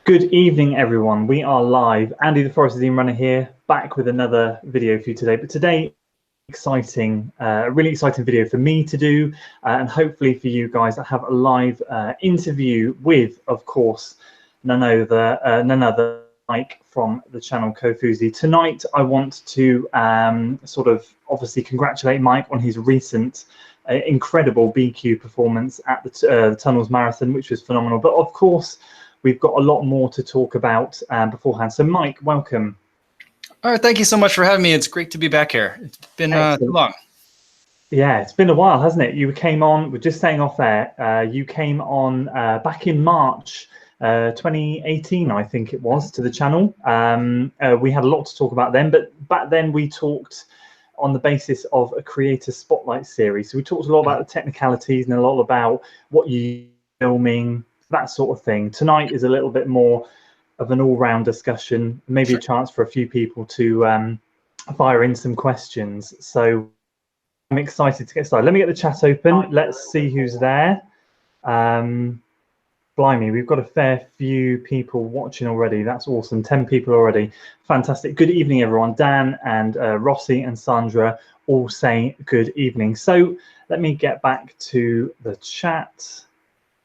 Good evening, everyone. We are live. Andy, the Forest Team Runner here, back with another video for you today. But today, really exciting video for me to do, and hopefully for you guys. I have a live interview with, of course, none other Mike from the channel Kofuzi. Tonight, I want to sort of obviously congratulate Mike on his recent incredible BQ performance at the Tunnels Marathon, which was phenomenal. But of course, we've got a lot more to talk about beforehand. So, Mike, welcome. All right, thank you so much for having me. It's great to be back here. It's been too long. Yeah, it's been a while, hasn't it? You came on, we're just staying off there. You came on back in March 2018, I think it was, to the channel. We had a lot to talk about then, but back then we talked on the basis of a creator spotlight series. So we talked a lot about the technicalities and a lot about what you're filming, that sort of thing. Tonight is a little bit more of an all-round discussion, maybe a chance for a few people to fire in some questions. So I'm excited to get started. Let me get the chat open. Let's see who's there. Blimey, we've got a fair few people watching already. That's awesome. 10 people already. Fantastic. Good evening, everyone. Dan and Rossi and Sandra all say good evening. So let me get back to the chat.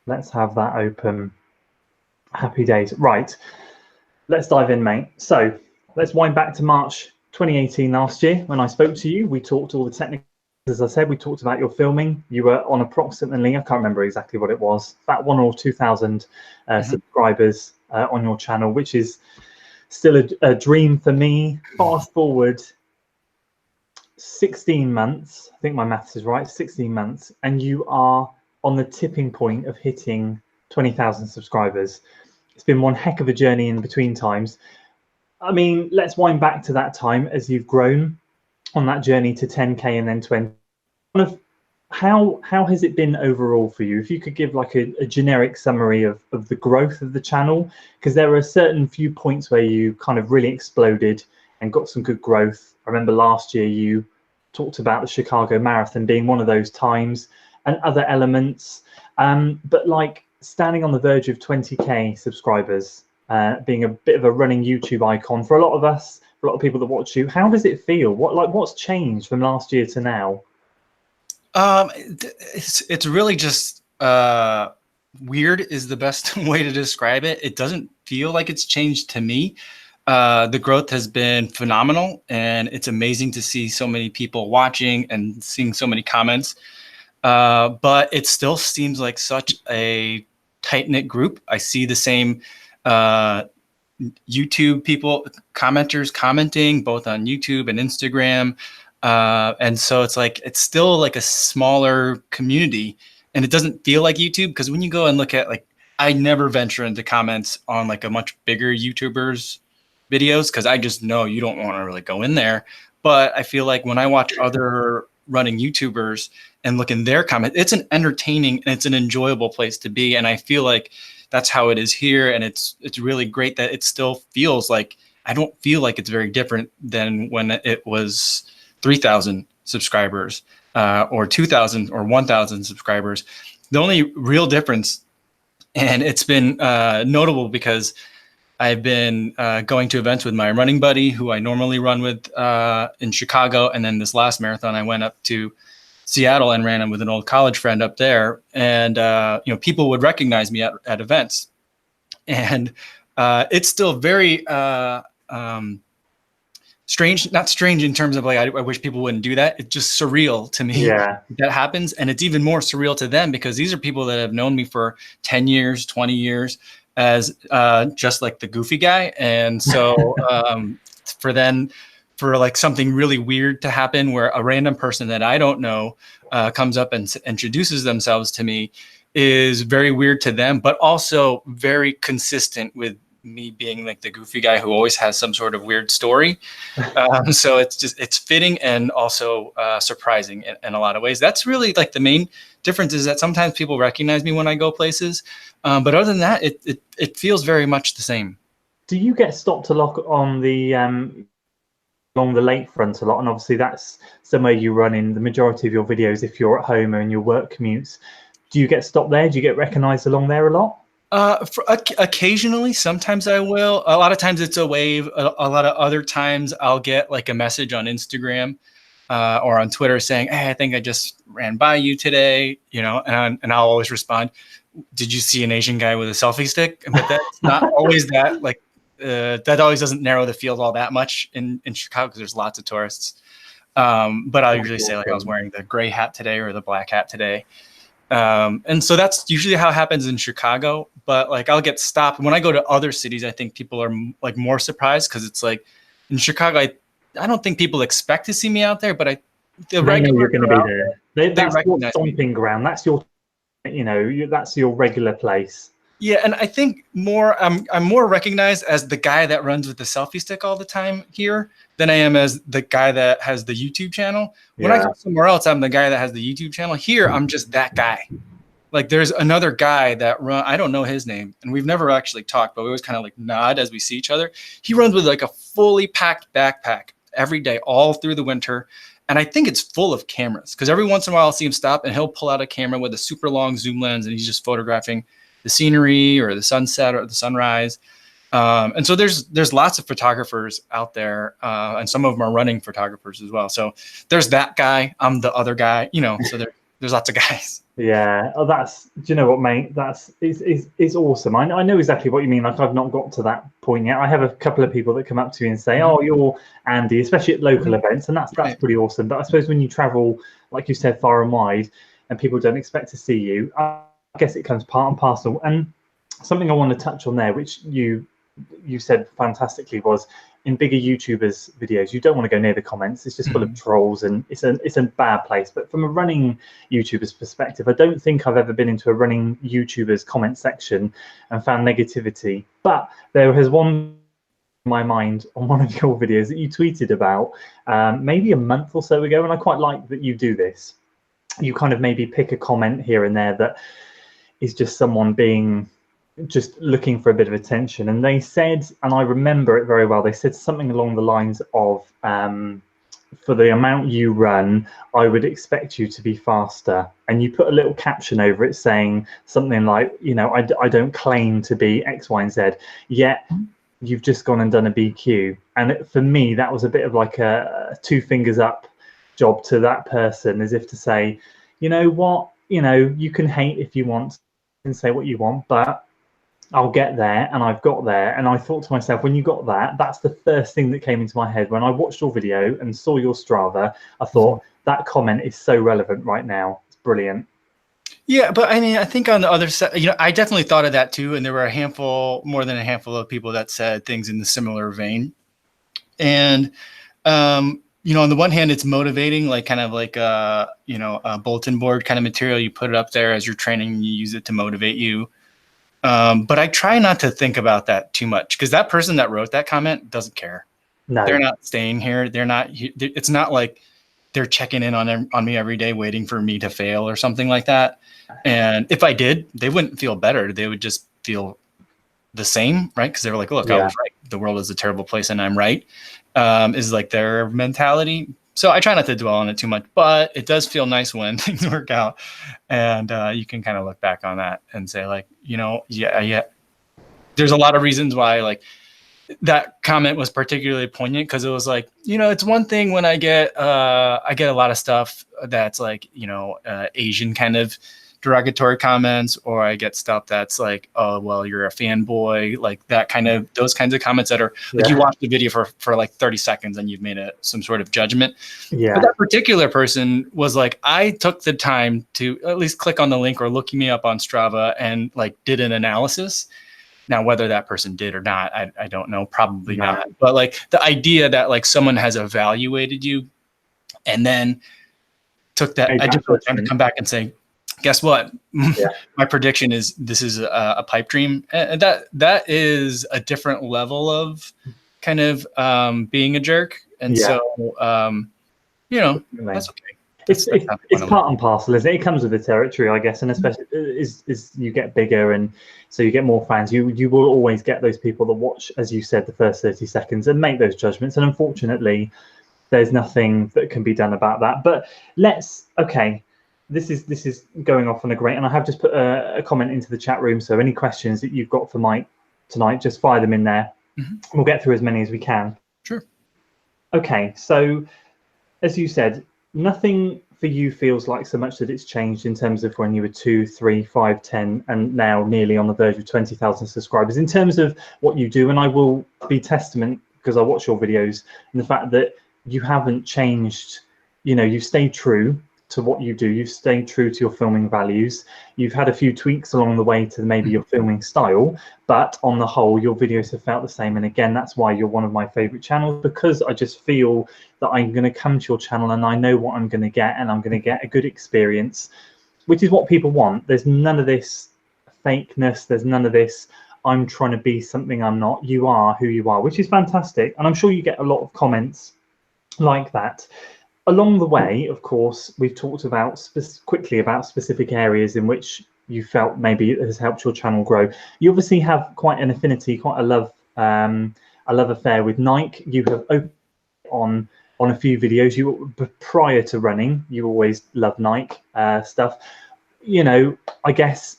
Let's have that open. Happy days. Right. Let's dive in, mate. So let's wind back to March 2018 last year when I spoke to you. We talked all the technical, as I said, we talked about your filming. You were on approximately, I can't remember exactly what it was, about 1,000 or 2,000 subscribers on your channel, which is still a dream for me. Fast forward 16 months, I think my maths is right, 16 months, and you are on the tipping point of hitting 20,000 subscribers. It's been one heck of a journey in between times. I mean, let's wind back to that time as you've grown on that journey to 10K and then 20. How has it been overall for you? If you could give like a generic summary of the growth of the channel, because there are certain few points where you kind of really exploded and got some good growth. I remember last year you talked about the Chicago Marathon being one of those times and other elements, but like standing on the verge of 20K subscribers, being a bit of a running YouTube icon for a lot of us, for a lot of people that watch you, how does it feel? What's changed from last year to now? It's really just weird is the best way to describe it. It doesn't feel like it's changed to me. The growth has been phenomenal, and it's amazing to see so many people watching and seeing so many comments. But it still seems like such a tight-knit group. I see the same YouTube people, commenters commenting both on YouTube and Instagram. And so it's like, it's still like a smaller community, and it doesn't feel like YouTube, because when you go and look at, like, I never venture into comments on like a much bigger YouTubers videos, because I just know you don't want to really go in there. But I feel like when I watch other running YouTubers and look in their comments, it's an entertaining and it's an enjoyable place to be. And I feel like that's how it is here. And it's really great that it still feels like, I don't feel like it's very different than when it was 3,000 subscribers or 2,000 or 1,000 subscribers. The only real difference, and it's been notable because I've been going to events with my running buddy who I normally run with in Chicago. And then this last marathon, I went up to Seattle and ran with an old college friend up there. And, you know, people would recognize me at events. And it's still very strange, not strange in terms of like, I wish people wouldn't do that. It's just surreal to me that happens. And it's even more surreal to them because these are people that have known me for 10 years, 20 years as just like the goofy guy. And so for like something really weird to happen where a random person that I don't know comes up and introduces themselves to me is very weird to them, but also very consistent with me being like the goofy guy who always has some sort of weird story. So it's fitting and also surprising in a lot of ways. That's really like the main difference, is that sometimes people recognize me when I go places. But other than that, it feels very much the same. Do you get stopped a lot on the along the lakefront a lot? And obviously that's somewhere you run in the majority of your videos if you're at home or in your work commutes. Do you get stopped there? Do you get recognized along there a lot? Occasionally, sometimes I will. A lot of times it's a wave. A lot of other times I'll get like a message on Instagram or on Twitter saying, "Hey, I think I just ran by you today," you know, and I'll always respond, "Did you see an Asian guy with a selfie stick?" But that's not always that. Like that always doesn't narrow the field all that much in Chicago because there's lots of tourists. But I'll usually say like I was wearing the gray hat today or the black hat today. And so that's usually how it happens in Chicago, but like I'll get stopped when I go to other cities. I think people are like more surprised because it's like in Chicago, I don't think people expect to see me out there, but they know you're going to be there. That's your stomping ground. That's your, that's your regular place. Yeah, and I think I'm more recognized as the guy that runs with the selfie stick all the time here than I am as the guy that has the YouTube channel. When I go somewhere else, I'm the guy that has the YouTube channel. Here, I'm just that guy. Like there's another guy that I don't know his name, and we've never actually talked, but we always kind of like nod as we see each other. He runs with like a fully packed backpack every day, all through the winter. And I think it's full of cameras because every once in a while I'll see him stop and he'll pull out a camera with a super long zoom lens and he's just photographing the scenery or the sunset or the sunrise. And so there's lots of photographers out there, and some of them are running photographers as well. So there's that guy. I'm the other guy, so there's lots of guys. Yeah. Oh, do you know what, mate? It's awesome. I know exactly what you mean. Like I've not got to that point yet. I have a couple of people that come up to me and say, "Oh, you're Andy," especially at local events. And that's pretty awesome. But I suppose when you travel, like you said, far and wide and people don't expect to see you, I guess it comes part and parcel. And something I want to touch on there, which you said fantastically, was in bigger YouTubers videos, you don't want to go near the comments. It's just full of trolls and it's a bad place. But from a running YouTuber's perspective, I don't think I've ever been into a running YouTuber's comment section and found negativity. But there has one in my mind on one of your videos that you tweeted about maybe a month or so ago, and I quite like that you do this. You kind of maybe pick a comment here and there that is just someone being just looking for a bit of attention, and they said, and I remember it very well, they said something along the lines of for the amount you run, I would expect you to be faster, and you put a little caption over it saying something like, I don't claim to be X, Y, and Z, yet you've just gone and done a BQ. And for me, that was a bit of like a two fingers up job to that person, as if to say, you know what, you can hate if you want and say what you want, but I'll get there, and I've got there. And I thought to myself, when you got that, that's the first thing that came into my head. When I watched your video and saw your Strava, I thought that comment is so relevant right now. It's brilliant. Yeah, but I mean, I think on the other side, I definitely thought of that too. And there were more than a handful of people that said things in the similar vein. And, on the one hand, it's motivating, like kind of like a bulletin board kind of material. You put it up there as you're training, and you use it to motivate you. But I try not to think about that too much because that person that wrote that comment doesn't care. No, they're not staying here. They're not. It's not like they're checking in on me every day, waiting for me to fail or something like that. And if I did, they wouldn't feel better. They would just feel the same, right? Because they were like, "Look, I was right. The world is a terrible place, and I'm right." Is like their mentality. So I try not to dwell on it too much, but it does feel nice when things work out, and you can kind of look back on that and say, like, yeah. There's a lot of reasons why, like, that comment was particularly poignant because it was like, it's one thing when I get a lot of stuff that's like, Asian kind of derogatory comments, or I get stuff that's like, oh, well, you're a fanboy, like that kind of, those kinds of comments that are like, you watch the video for like 30 seconds and you've made some sort of judgment. Yeah. But that particular person was like, I took the time to at least click on the link or look me up on Strava and like did an analysis. Now, whether that person did or not, I don't know, probably not. But like the idea that like someone has evaluated you and then took that, I just took time to come back and say, guess what? My prediction is this is a pipe dream. And that is a different level of kind of being a jerk. And so, that's okay. It's part and parcel, isn't it? It comes with the territory, I guess, and especially is you get bigger and so you get more fans. You will always get those people that watch, as you said, the first 30 seconds and make those judgments. And unfortunately, there's nothing that can be done about that. But this is going off on a great, and I have just put a comment into the chat room. So any questions that you've got for Mike tonight, just fire them in there. We'll get through as many as we can. Sure. Okay, so as you said, nothing for you feels like so much that it's changed in terms of when you were 2, 3, 5, 10, and now nearly on the verge of 20,000 subscribers. In terms of what you do, and I will be testament because I watch your videos, and the fact that you haven't changed, you know, you've stayed true to what you do, you've stayed true to your filming values, you've had a few tweaks along the way to maybe your filming style, but on the whole your videos have felt the same. And again, that's why you're one of my favorite channels, because I just feel that I'm going to come to your channel and I know what I'm going to get, and I'm going to get a good experience, which is what people want. There's none of this fakeness, there's none of this I'm trying to be something I'm not. You are who you are, which is fantastic, and I'm sure you get a lot of comments like that. Along the way, of course, we've talked about quickly about specific areas in which you felt maybe it has helped your channel grow. You obviously have quite an affinity, quite a love affair with Nike. You have opened on a few videos. You, prior to running, you always loved Nike stuff. You know, I guess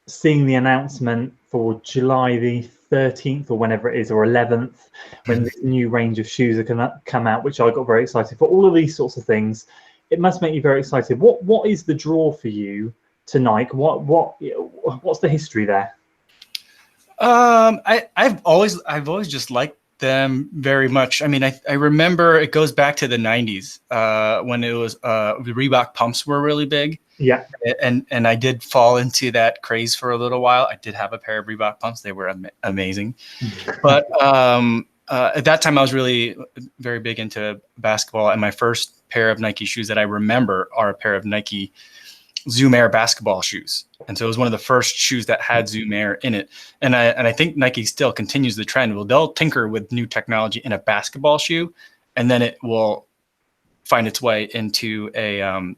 seeing the announcement for July the 13th or whenever it is, or 11th, when this new range of shoes are going to come out, which I got very excited for. All of these sorts of things, it must make you very excited. What is the draw for you to Nike? What's the history there? I've always just liked them very much. I mean, I remember it goes back to the 90s when it was the Reebok pumps were really big. Yeah. And I did fall into that craze for a little while. I did have a pair of Reebok pumps. They were amazing. But at that time, I was really very big into basketball. And my first pair of Nike shoes that I remember are a pair of Nike Zoom Air basketball shoes. And so it was one of the first shoes that had Zoom Air in it. And I think Nike still continues the trend. Well, they'll tinker with new technology in a basketball shoe, and then it will find its way into a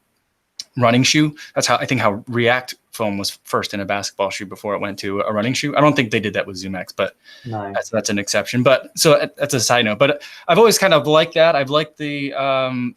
running shoe. That's how I think how React foam was first in a basketball shoe before it went to a running shoe. I don't think they did that with Zoom X, but no. That's an exception. But so that's a side note. But I've always kind of liked that. I've liked the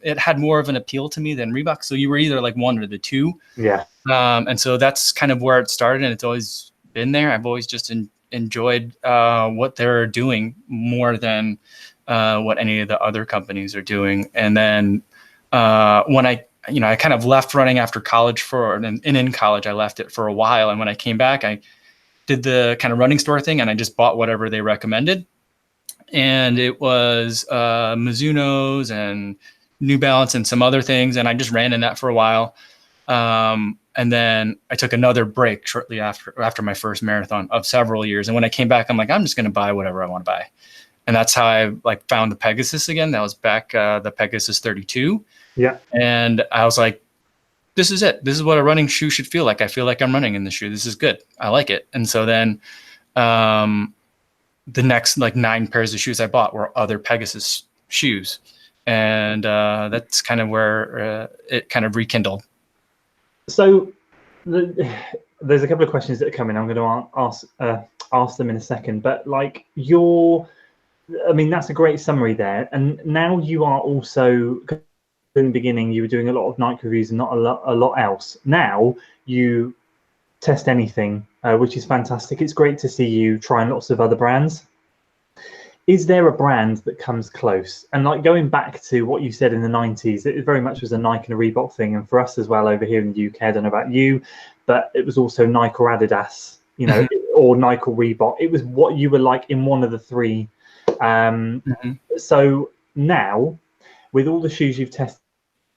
it had more of an appeal to me than Reebok. So you were either like one or the two. Yeah. And so that's kind of where it started, and it's always been there. I've always just enjoyed what they're doing more than what any of the other companies are doing. And then when I kind of left running after college and in college, I left it for a while. And when I came back, I did the kind of running store thing, and I just bought whatever they recommended. And it was Mizuno's and New Balance and some other things. And I just ran in that for a while. And then I took another break shortly after my first marathon of several years. And when I came back, I'm like, I'm just going to buy whatever I want to buy. And that's how I found the Pegasus again. That was back the Pegasus 32. Yeah. And I was like, this is it. This is what a running shoe should feel like. I feel like I'm running in the shoe. This is good. I like it. And so then the next 9 pairs of shoes I bought were other Pegasus shoes. And that's kind of where it kind of rekindled. So there's a couple of questions that are coming. I'm going to ask them in a second. But that's a great summary there. And now you are also, in the beginning, you were doing a lot of Nike reviews and not a lot else. Now you test anything, which is fantastic. It's great to see you trying lots of other brands. Is there a brand that comes close? And going back to what you said in the 90s, it very much was a Nike and a Reebok thing. And for us as well over here in the UK, I don't know about you, but it was also Nike or Adidas, or Nike or Reebok. It was what you were like in one of the three. So now, with all the shoes you've tested,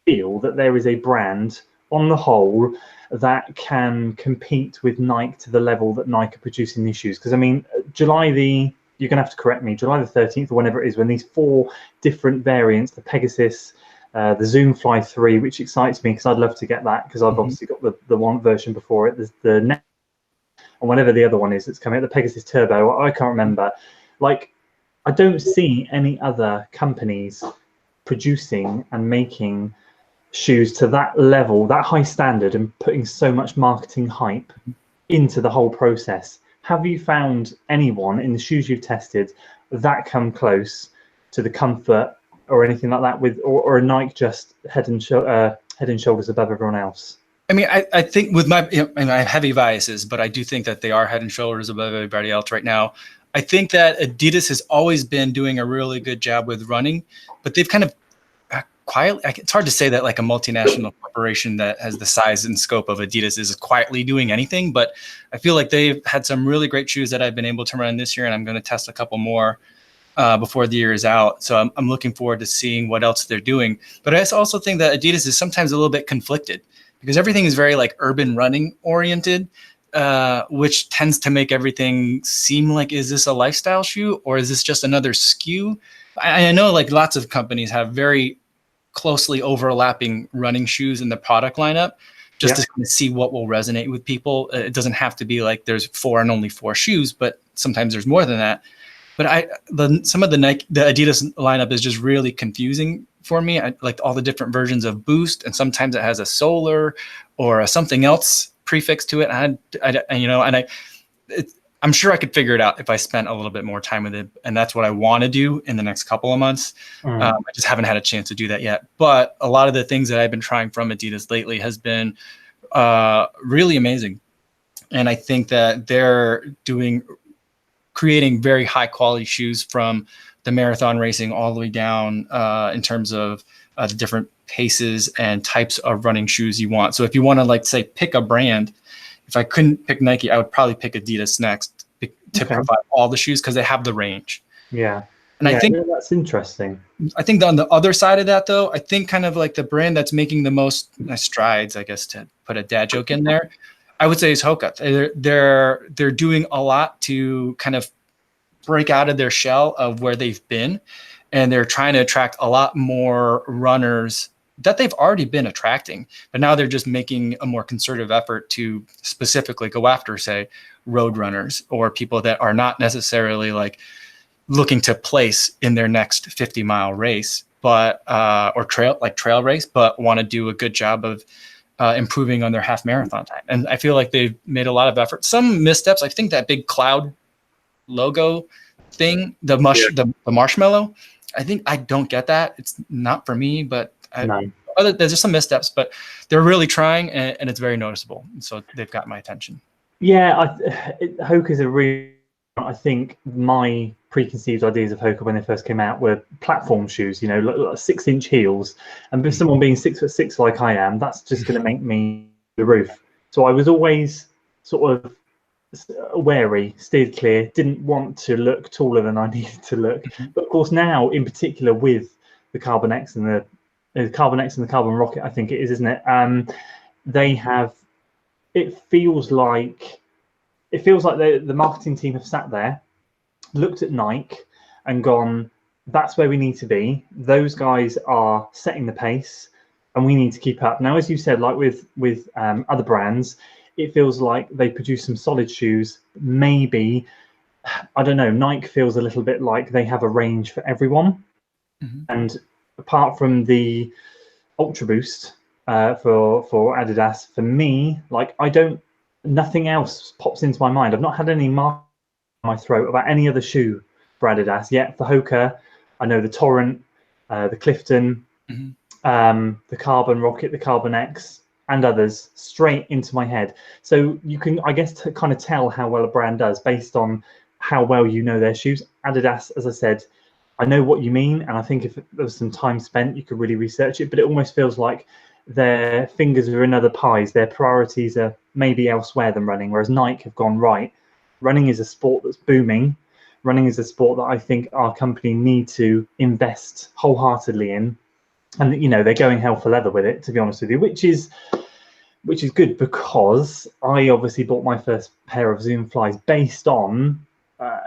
feel that there is a brand on the whole that can compete with Nike to the level that Nike are producing these shoes? Because you're going to have to correct me, July the 13th or whenever it is, when these 4 different variants, the Pegasus, the Zoom Fly 3, which excites me because I'd love to get that, because I've obviously got the one version before it, the next, and whatever the other one is that's coming out, the Pegasus Turbo, I can't remember. I don't see any other companies producing and making shoes to that level, that high standard, and putting so much marketing hype into the whole process. Have you found anyone in the shoes you've tested that come close to the comfort or anything like that, or a Nike just head and shoulders above everyone else? I mean, I think with my, and I have heavy biases, but I do think that they are head and shoulders above everybody else right now. I think that Adidas has always been doing a really good job with running, but they've kind of quietly, it's hard to say that like a multinational corporation that has the size and scope of Adidas is quietly doing anything, but I feel like they've had some really great shoes that I've been able to run this year, and I'm going to test a couple more before the year is out. So I'm looking forward to seeing what else they're doing. But I also think that Adidas is sometimes a little bit conflicted because everything is very like urban running oriented, which tends to make everything seem like, is this a lifestyle shoe or is this just another SKU? I know like lots of companies have very closely overlapping running shoes in the product lineup just to kind of see what will resonate with people. It doesn't have to be like there's 4 and only 4 shoes, but sometimes there's more than that. But some of the Adidas lineup is just really confusing for me. I like all the different versions of Boost, and sometimes it has a solar or a something else prefix to it. I'm sure I could figure it out if I spent a little bit more time with it, and that's what I want to do in the next couple of months. I just haven't had a chance to do that yet. But a lot of the things that I've been trying from Adidas lately has been really amazing, and I think that they're creating very high quality shoes from the marathon racing all the way down in terms of the different paces and types of running shoes you want. So if you want to like say pick a brand, if I couldn't pick Nike, I would probably pick Adidas next to provide all the shoes because they have the range. Yeah. And I think that's interesting. I think on the other side of that though, I think kind of like the brand that's making the most strides, I guess, to put a dad joke in there, I would say is Hoka. They're doing a lot to kind of break out of their shell of where they've been, and they're trying to attract a lot more runners that they've already been attracting, but now they're just making a more concerted effort to specifically go after, say, road runners or people that are not necessarily like looking to place in their next 50-mile race, but or trail race, but want to do a good job of improving on their half marathon time. And I feel like they've made a lot of effort. Some missteps. I think that big cloud logo thing, the marshmallow, I don't get that. It's not for me, but there's just some missteps, but they're really trying, and it's very noticeable. So they've got my attention. Yeah, Hoka's a really, I think my preconceived ideas of Hoka when they first came out were platform shoes, like 6-inch heels, and for someone being 6'6" like I am, that's just going to make me the roof. So I was always sort of wary, steered clear, didn't want to look taller than I needed to look. But of course now, in particular with the Carbon X and the Carbon X and the Carbon Rocket, I think it is, isn't it? They have. It feels like the marketing team have sat there, looked at Nike, and gone, "That's where we need to be. Those guys are setting the pace, and we need to keep up." Now, as you said, like with other brands, it feels like they produce some solid shoes. Maybe, I don't know, Nike feels a little bit like they have a range for everyone. And apart from the Ultra Boost for Adidas, for me, like nothing else pops into my mind. I've not had any mark in my throat about any other shoe for Adidas yet. For Hoka, I know the Torrent, the Clifton, the Carbon Rocket, the Carbon X, and others straight into my head. So you can, I guess, to kind of tell how well a brand does based on how well you know their shoes. Adidas, as I said, I know what you mean, and I think if there was some time spent, you could really research it, but it almost feels like their fingers are in other pies. Their priorities are maybe elsewhere than running, whereas Nike have gone, right, running is a sport that's booming. Running is a sport that I think our company need to invest wholeheartedly in. And, they're going hell for leather with it, to be honest with you, which is good, because I obviously bought my first pair of Zoom Flies based on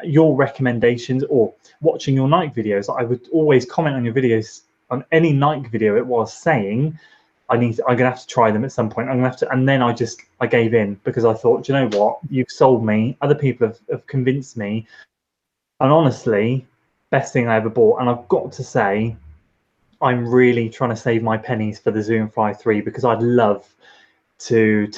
your recommendations or watching your Nike videos. I would always comment on your videos, on any Nike video it was, saying I'm gonna have to try them at some point. I'm gonna have to, and then I gave in, because I thought, do you know what, you've sold me, other people have convinced me, and honestly, best thing I ever bought. And I've got to say, I'm really trying to save my pennies for the Zoom Fly 3, because I'd love to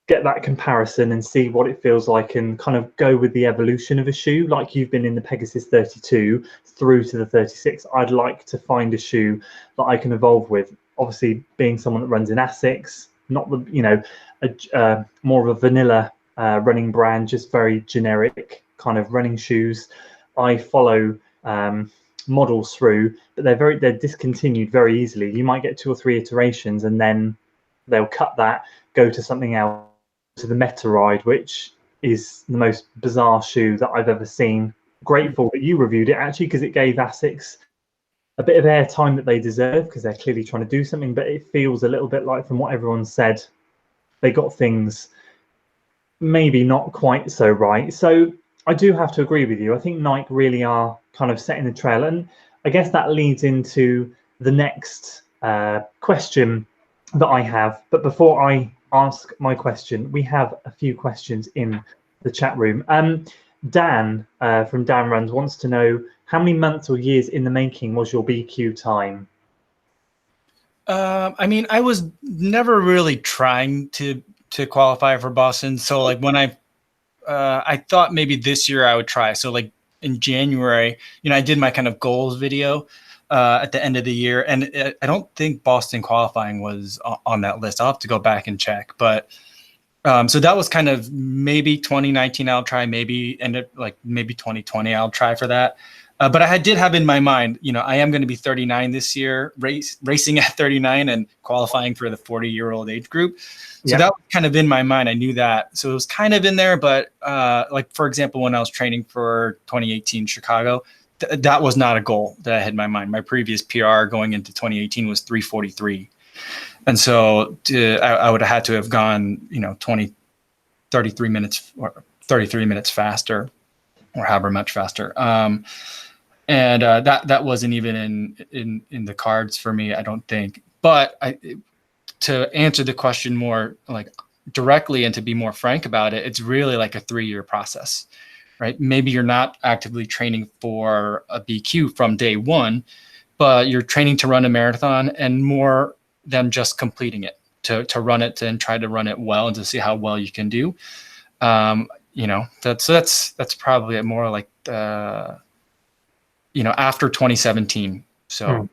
get that comparison and see what it feels like, and kind of go with the evolution of a shoe, like you've been in the Pegasus 32 through to the 36. I'd like to find a shoe that I can evolve with. Obviously, being someone that runs in Asics, not the, more of a vanilla running brand, just very generic kind of running shoes. I follow models through, but they're discontinued very easily. You might get 2 or 3 iterations and then they'll cut that, go to something else, to the Meta Ride, which is the most bizarre shoe that I've ever seen. Grateful that you reviewed it actually, because it gave Asics a bit of airtime that they deserve, because they're clearly trying to do something, but it feels a little bit like, from what everyone said, they got things maybe not quite so right. So I do have to agree with you. I think Nike really are kind of setting the trail. And I guess that leads into the next question that I have. But before I ask my question, we have a few questions in the chat room. Dan from Dan Runs wants to know, how many months or years in the making was your BQ time? I mean, I was never really trying to qualify for Boston. So like when I thought maybe this year I would try. So like in January, I did my kind of goals video at the end of the year, and I don't think Boston qualifying was on that list. I'll have to go back and check, but so that was kind of maybe 2019 I'll try, maybe maybe 2020 I'll try for that. But I did have in my mind, I am going to be 39 this year, racing at 39 and qualifying for the 40-year-old age group. So that was kind of in my mind. I knew that. So it was kind of in there. But like, for example, when I was training for 2018 Chicago, that was not a goal that I had in my mind. My previous PR going into 2018 was 3:43. And so I would have had to have gone, 33 minutes or 33 minutes faster, or however much faster. And that wasn't even in the cards for me, I don't think. But to answer the question more like directly and to be more frank about it, it's really like a 3-year process, right? Maybe you're not actively training for a BQ from day one, but you're training to run a marathon, and more than just completing it, to run it and try to run it well and to see how well you can do. That's probably more like after 2017. So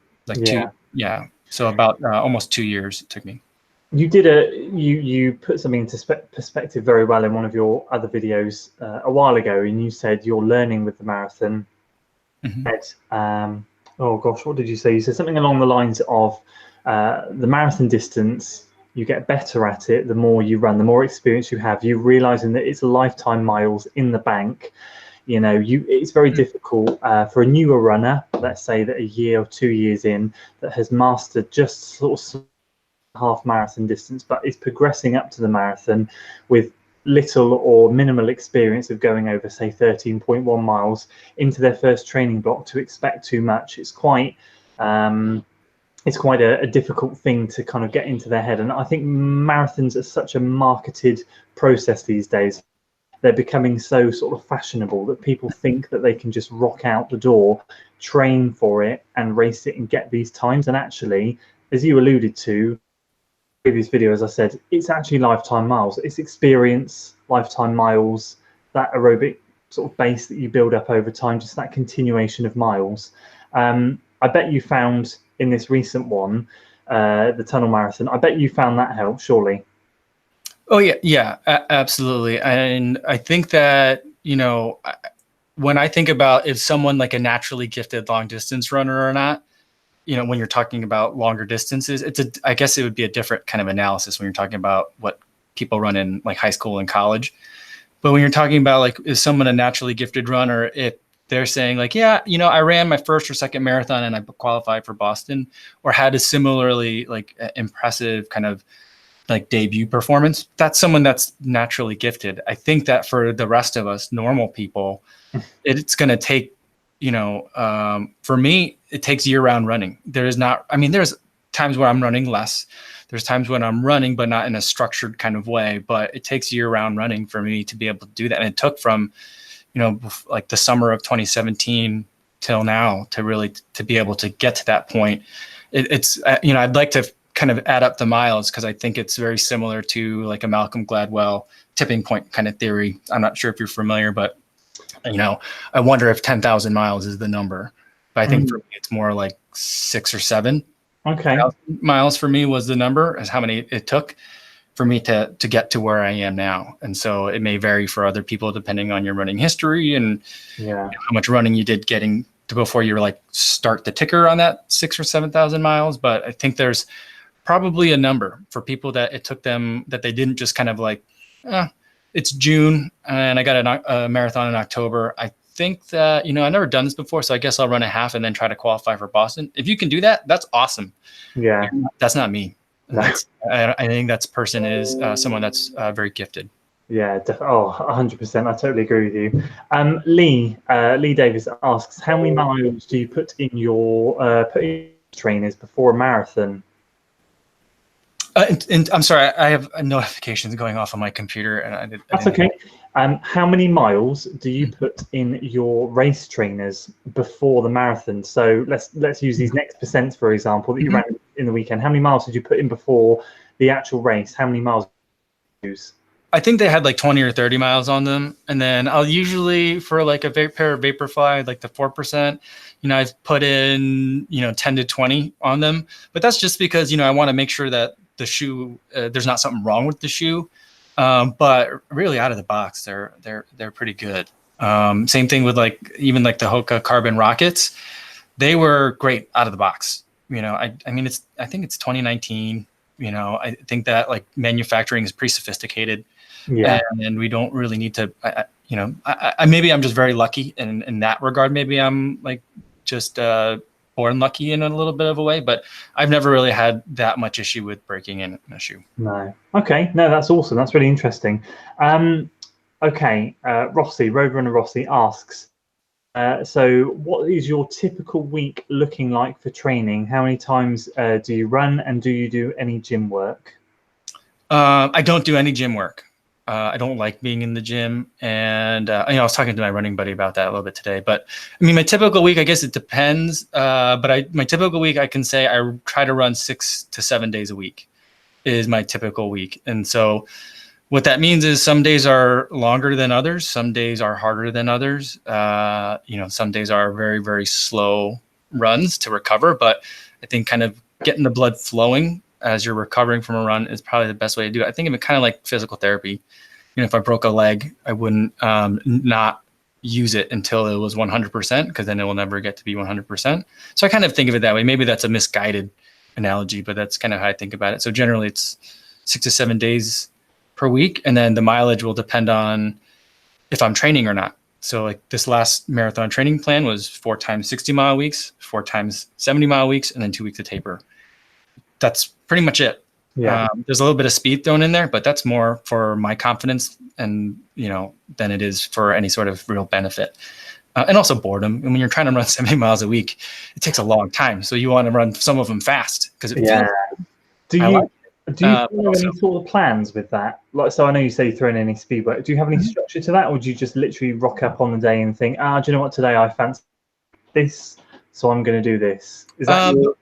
so about almost 2 years it took me. You did you put something into perspective very well in one of your other videos a while ago, and you said you're learning with the marathon. Oh gosh, what did you say? You said something along the lines of the marathon distance, you get better at it the more you run, the more experience you have. You realizing that it's lifetime miles in the bank. It's very difficult for a newer runner, let's say that a year or 2 years in, that has mastered just sort of half marathon distance, but is progressing up to the marathon with little or minimal experience of going over, say, 13.1 miles into their first training block, to expect too much. It's quite a difficult thing to kind of get into their head. And I think marathons are such a marketed process these days. They're becoming so sort of fashionable that people think that they can just rock out the door, train for it and race it and get these times. And actually, as you alluded to, previous video, as I said, it's actually lifetime miles. It's experience, lifetime miles, that aerobic sort of base that you build up over time, just that continuation of miles. I bet you found in this recent one, the Tunnel Marathon, I bet you found that helped, surely. Oh yeah, absolutely. And I think that, when I think about if someone like a naturally gifted long distance runner or not, when you're talking about longer distances, I guess it would be a different kind of analysis when you're talking about what people run in like high school and college. But when you're talking about like, is someone a naturally gifted runner, if they're saying like, yeah, I ran my first or second marathon and I qualified for Boston, or had a similarly like impressive kind of like debut performance, that's someone that's naturally gifted. I think that for the rest of us normal people, it's going to take, for me, it takes year-round running. There's times where I'm running less. There's times when I'm running, but not in a structured kind of way. But it takes year-round running for me to be able to do that. And it took from, like the summer of 2017 till now to be able to get to that point. It's I'd like to kind of add up the miles, because I think it's very similar to like a Malcolm Gladwell tipping point kind of theory. I'm not sure if you're familiar, but I wonder if 10,000 miles is the number. But I think for me, it's more like 6 or 7. Okay. Miles for me was the number, is how many it took. for me to get to where I am now. And so it may vary for other people depending on your running history and how much running you did getting to before you were like start the ticker on that 6,000 or 7,000 miles. But I think there's probably a number for people that it took them, that they didn't just kind of like, it's June and I got a marathon in October. I think that, I've never done this before, so I guess I'll run a half and then try to qualify for Boston. If you can do that, that's awesome. Yeah. That's not me. I think that person is someone that's very gifted. Yeah, 100%. I totally agree with you. Lee Davis asks, how many miles do you put in your trainers before a marathon? And I'm sorry, I have notifications going off on my computer, and that's okay. How many miles do you put in your race trainers before the marathon? So let's use these next percents, for example, that you ran in the weekend. How many miles did you put in before the actual race? How many miles did you use? I think they had like 20 or 30 miles on them. And then I'll usually, for like a pair of Vaporfly, like the 4%, I've put in, 10 to 20 on them. But that's just because, I want to make sure that the shoe, there's not something wrong with the shoe. But really out of the box, they're pretty good. Same thing with even the Hoka Carbon Rockets. They were great out of the box. I think it's 2019. I think that like manufacturing is pretty sophisticated. Yeah. And we don't really need to, maybe I'm just very lucky in that regard. Maybe I'm like just born lucky in a little bit of a way, but I've never really had that much issue with breaking in a shoe. No. Okay. No, that's awesome. That's really interesting. Okay. Roadrunner Rossi asks, so what is your typical week looking like for training? How many times do you run, and do you do any gym work? I don't do any gym work. I don't like being in the gym, and I was talking to my running buddy about that a little bit today. But I mean, my typical week, I guess it depends. But my typical week, I can say I try to run 6 to 7 days a week is my typical week. And so what that means is some days are longer than others. Some days are harder than others. Some days are very, very slow runs to recover. But I think kind of getting the blood flowing as you're recovering from a run is probably the best way to do it. I think of it kind of like physical therapy. If I broke a leg, I wouldn't not use it until it was 100%, because then it will never get to be 100%. So I kind of think of it that way. Maybe that's a misguided analogy, but that's kind of how I think about it. So generally it's 6 to 7 days per week. And then the mileage will depend on if I'm training or not. So like this last marathon training plan was 4 times 60-mile weeks, 4 times 70-mile weeks, and then 2 weeks of taper. That's pretty much it. Yeah. There's a little bit of speed thrown in there, but that's more for my confidence and, than it is for any sort of real benefit. And also boredom. And when you're trying to run 70 miles a week, it takes a long time. So you want to run some of them fast because it feels. Do you have any sort of plans with that? Like, so I know you say you throw in any speed work. Do you have any structure to that, or do you just literally rock up on the day and think, do you know what, today I fancy this, so I'm going to do this? Is that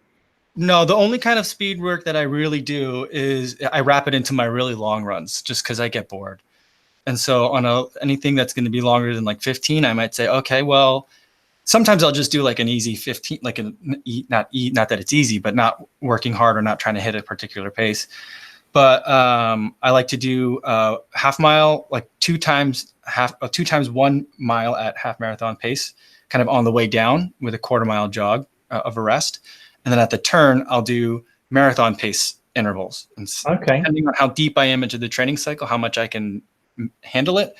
No, the only kind of speed work that I really do is I wrap it into my really long runs just because I get bored. And so on anything that's going to be longer than like 15, I might say, okay, well, sometimes I'll just do like an easy 15, like not that it's easy, but not working hard or not trying to hit a particular pace. But I like to do half mile, like 2 times 1 mile at half marathon pace, kind of on the way down with a quarter-mile jog of a rest. And then at the turn, I'll do marathon pace intervals. And depending on how deep I am into the training cycle, how much I can handle it,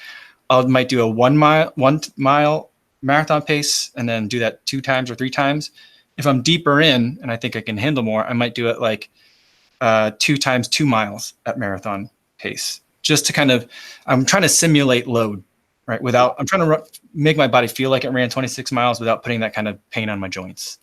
I might do a 1 mile marathon pace and then do that 2 times or 3 times. If I'm deeper in and I think I can handle more, I might do it like 2 times 2 miles at marathon pace, just to kind of, I'm trying to simulate load, right? I'm trying to make my body feel like it ran 26 miles without putting that kind of pain on my joints.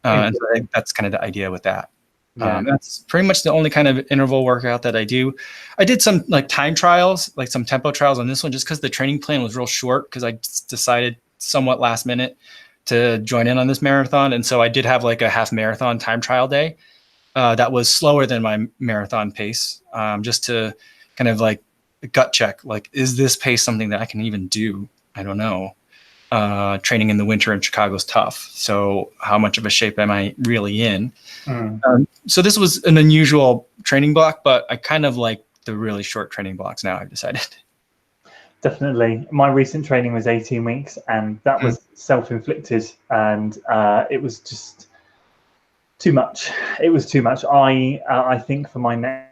And so I think that's kind of the idea with that. That's pretty much the only kind of interval workout that I do. I did some like time trials, like some tempo trials on this one, just because the training plan was real short, because I decided somewhat last minute to join in on this marathon. And so I did have like a half marathon time trial day that was slower than my marathon pace, just to kind of like gut check, like, is this pace something that I can even do? I don't know. Training in the winter in Chicago is tough. So how much of a shape am I really in? So this was an unusual training block, but I kind of like the really short training blocks now, I've decided. Definitely. My recent training was 18 weeks, and that was self-inflicted, and it was just too much. It was too much. I think for my next,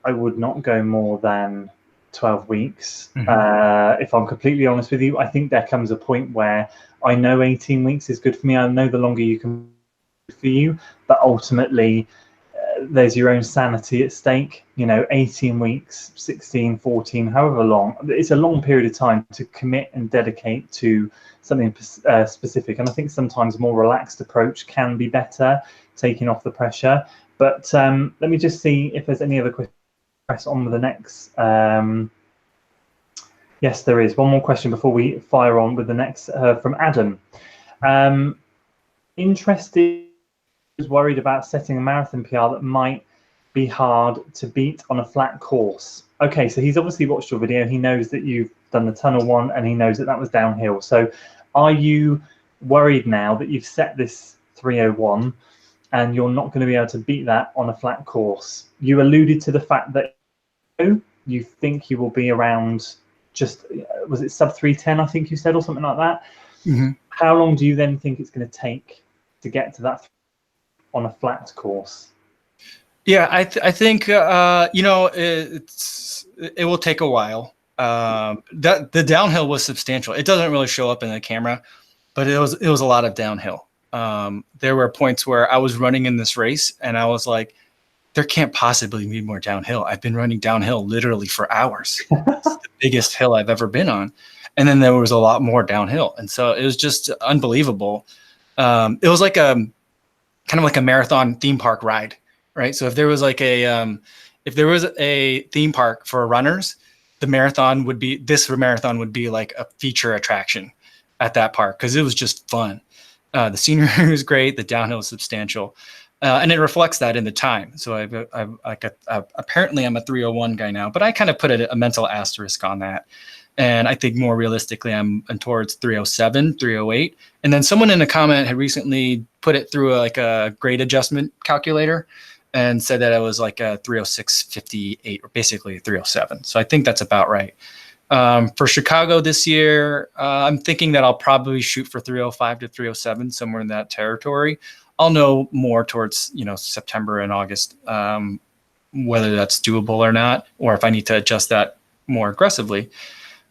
I would not go more than 12 weeks. If I'm completely honest with you, I think there comes a point where I know 18 weeks is good for me. I know the longer you can for you, but ultimately there's your own sanity at stake. 18 weeks, 16, 14, however long, it's a long period of time to commit and dedicate to something specific. And I think sometimes a more relaxed approach can be better, taking off the pressure. But let me just see if there's any other questions. Press on with the next. Yes, there is one more question before we fire on with the next from Adam. Interested, was worried about setting a marathon PR that might be hard to beat on a flat course. Okay, so he's obviously watched your video. He knows that you've done the tunnel one, and he knows that that was downhill. So are you worried now that you've set this 3:01 and you're not going to be able to beat that on a flat course? You alluded to the fact that you think you will be around, just, was it sub 3:10, I think you said, or something like that? How long do you then think it's going to take to get to that on a flat course? Yeah, I think it will take a while. The downhill was substantial. It doesn't really show up in the camera, but it was a lot of downhill. There were points where I was running in this race and I was like, there can't possibly be more downhill. I've been running downhill literally for hours. It's the biggest hill I've ever been on. And then there was a lot more downhill. And so it was just unbelievable. It was like kind of like a marathon theme park ride, right? So if there was like a theme park for runners, this marathon would be like a feature attraction at that park, because it was just fun. The scenery was great. The downhill was substantial. And it reflects that in the time. So apparently I'm a 3:01 guy now, but I kind of put a mental asterisk on that. And I think more realistically, I'm towards 3:07, 3:08. And then someone in a comment had recently put it through a grade adjustment calculator and said that it was like a 3:06.58, or basically 3:07. So I think that's about right. For Chicago this year, I'm thinking that I'll probably shoot for 3:05 to 3:07, somewhere in that territory. I'll know more towards September and August, whether that's doable or not, or if I need to adjust that more aggressively.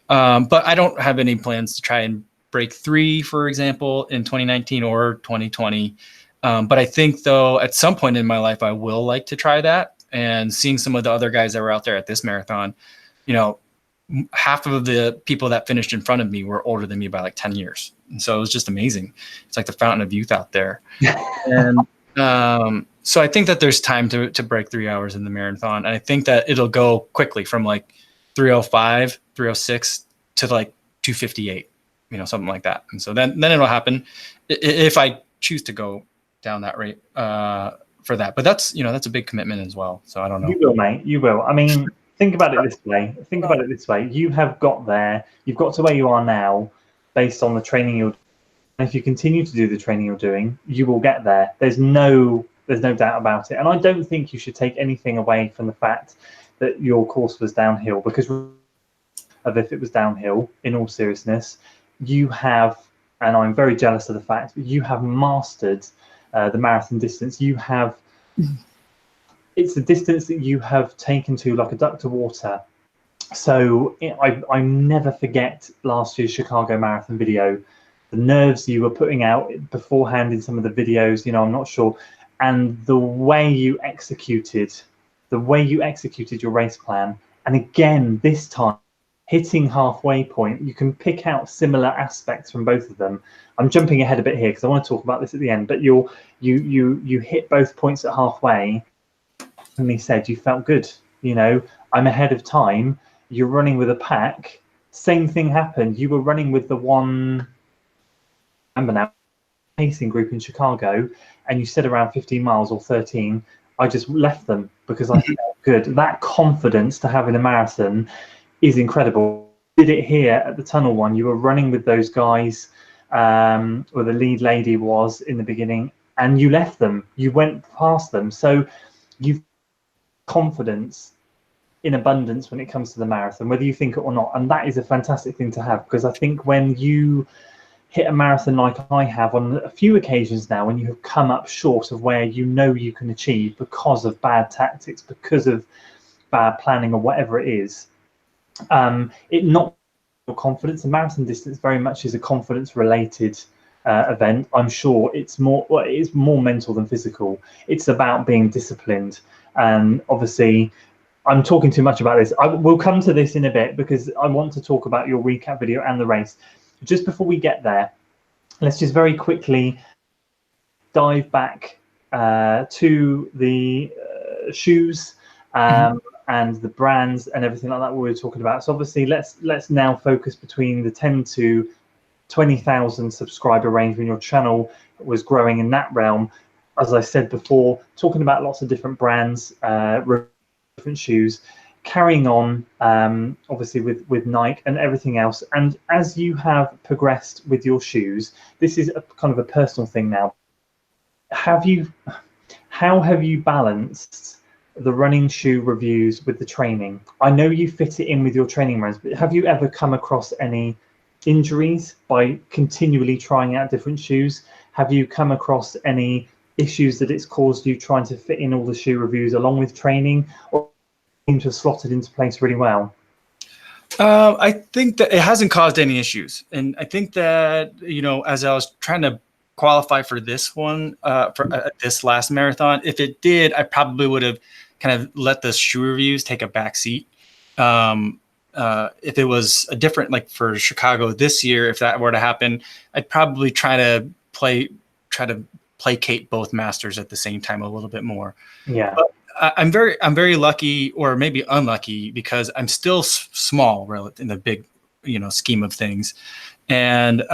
But I don't have any plans to try and break 3, for example, in 2019 or 2020. But I think, though, at some point in my life, I will like to try that. And seeing some of the other guys that were out there at this marathon, half of the people that finished in front of me were older than me by like 10 years. And so it was just amazing. It's like the fountain of youth out there. And so I think that there's time to break 3 hours in the marathon. And I think that it'll go quickly from like 3:05, 3:06 to like 2:58, something like that. And so then it'll happen if I choose to go down that rate for that. But that's a big commitment as well. So I don't know. You will, mate. You will. I mean, think about it this way. You have got there. You've got to where you are now based on the training you're doing. And if you continue to do the training you're doing, you will get there. There's no doubt about it. And I don't think you should take anything away from the fact that your course was downhill, because if it was downhill, in all seriousness, you have, and I'm very jealous of the fact that you have mastered the marathon distance. It's a distance that you have taken to like a duck to water. So I never forget last year's Chicago Marathon video, the nerves you were putting out beforehand in some of the videos, I'm not sure, and the way you executed your race plan. And again, this time, hitting halfway point, you can pick out similar aspects from both of them. I'm jumping ahead a bit here because I want to talk about this at the end, but you hit both points at halfway, and he said you felt good. I'm ahead of time. You're running with a pack. Same thing happened. You were running with the one, I remember now, pacing group in Chicago, and you said around 15 miles or 13. I just left them because I felt good. That confidence to have in a marathon is incredible. Did it here at the tunnel one. You were running with those guys, where the lead lady was in the beginning, and you left them. You went past them. So you've confidence in abundance when it comes to the marathon, whether you think it or not. And that is a fantastic thing to have, because I think when you hit a marathon like I have on a few occasions now, when you have come up short of where you know you can achieve because of bad tactics, because of bad planning or whatever it is, it knocks your confidence. The marathon distance very much is a confidence related event. I'm sure it's more mental than physical. It's about being disciplined, and obviously I'm talking too much about this. We'll come to this in a bit, because I want to talk about your recap video and the race. Just before we get there, let's just very quickly dive back to the shoes and the brands and everything like that we were talking about. So obviously let's now focus between the 10 to 20,000 subscriber range when your channel was growing in that realm. As I said before, talking about lots of different brands, different shoes, carrying on obviously with Nike and everything else. And as you have progressed with your shoes, this is a kind of a personal thing now. How have you balanced the running shoe reviews with the training? I know you fit it in with your training runs, but have you ever come across any injuries by continually trying out different shoes? Have you come across any issues that it's caused you trying to fit in all the shoe reviews along with training, or seem to have slotted into place really well? I think that it hasn't caused any issues, and I think that, you know, as I was trying to qualify for this one, for this last marathon, if it did, I probably would have kind of let the shoe reviews take a back seat. If it was a different, like for Chicago this year, if that were to happen, I'd probably try to placate both masters at the same time a little bit more. Yeah. But I'm very lucky, or maybe unlucky, because I'm still small in the big, you know, scheme of things. And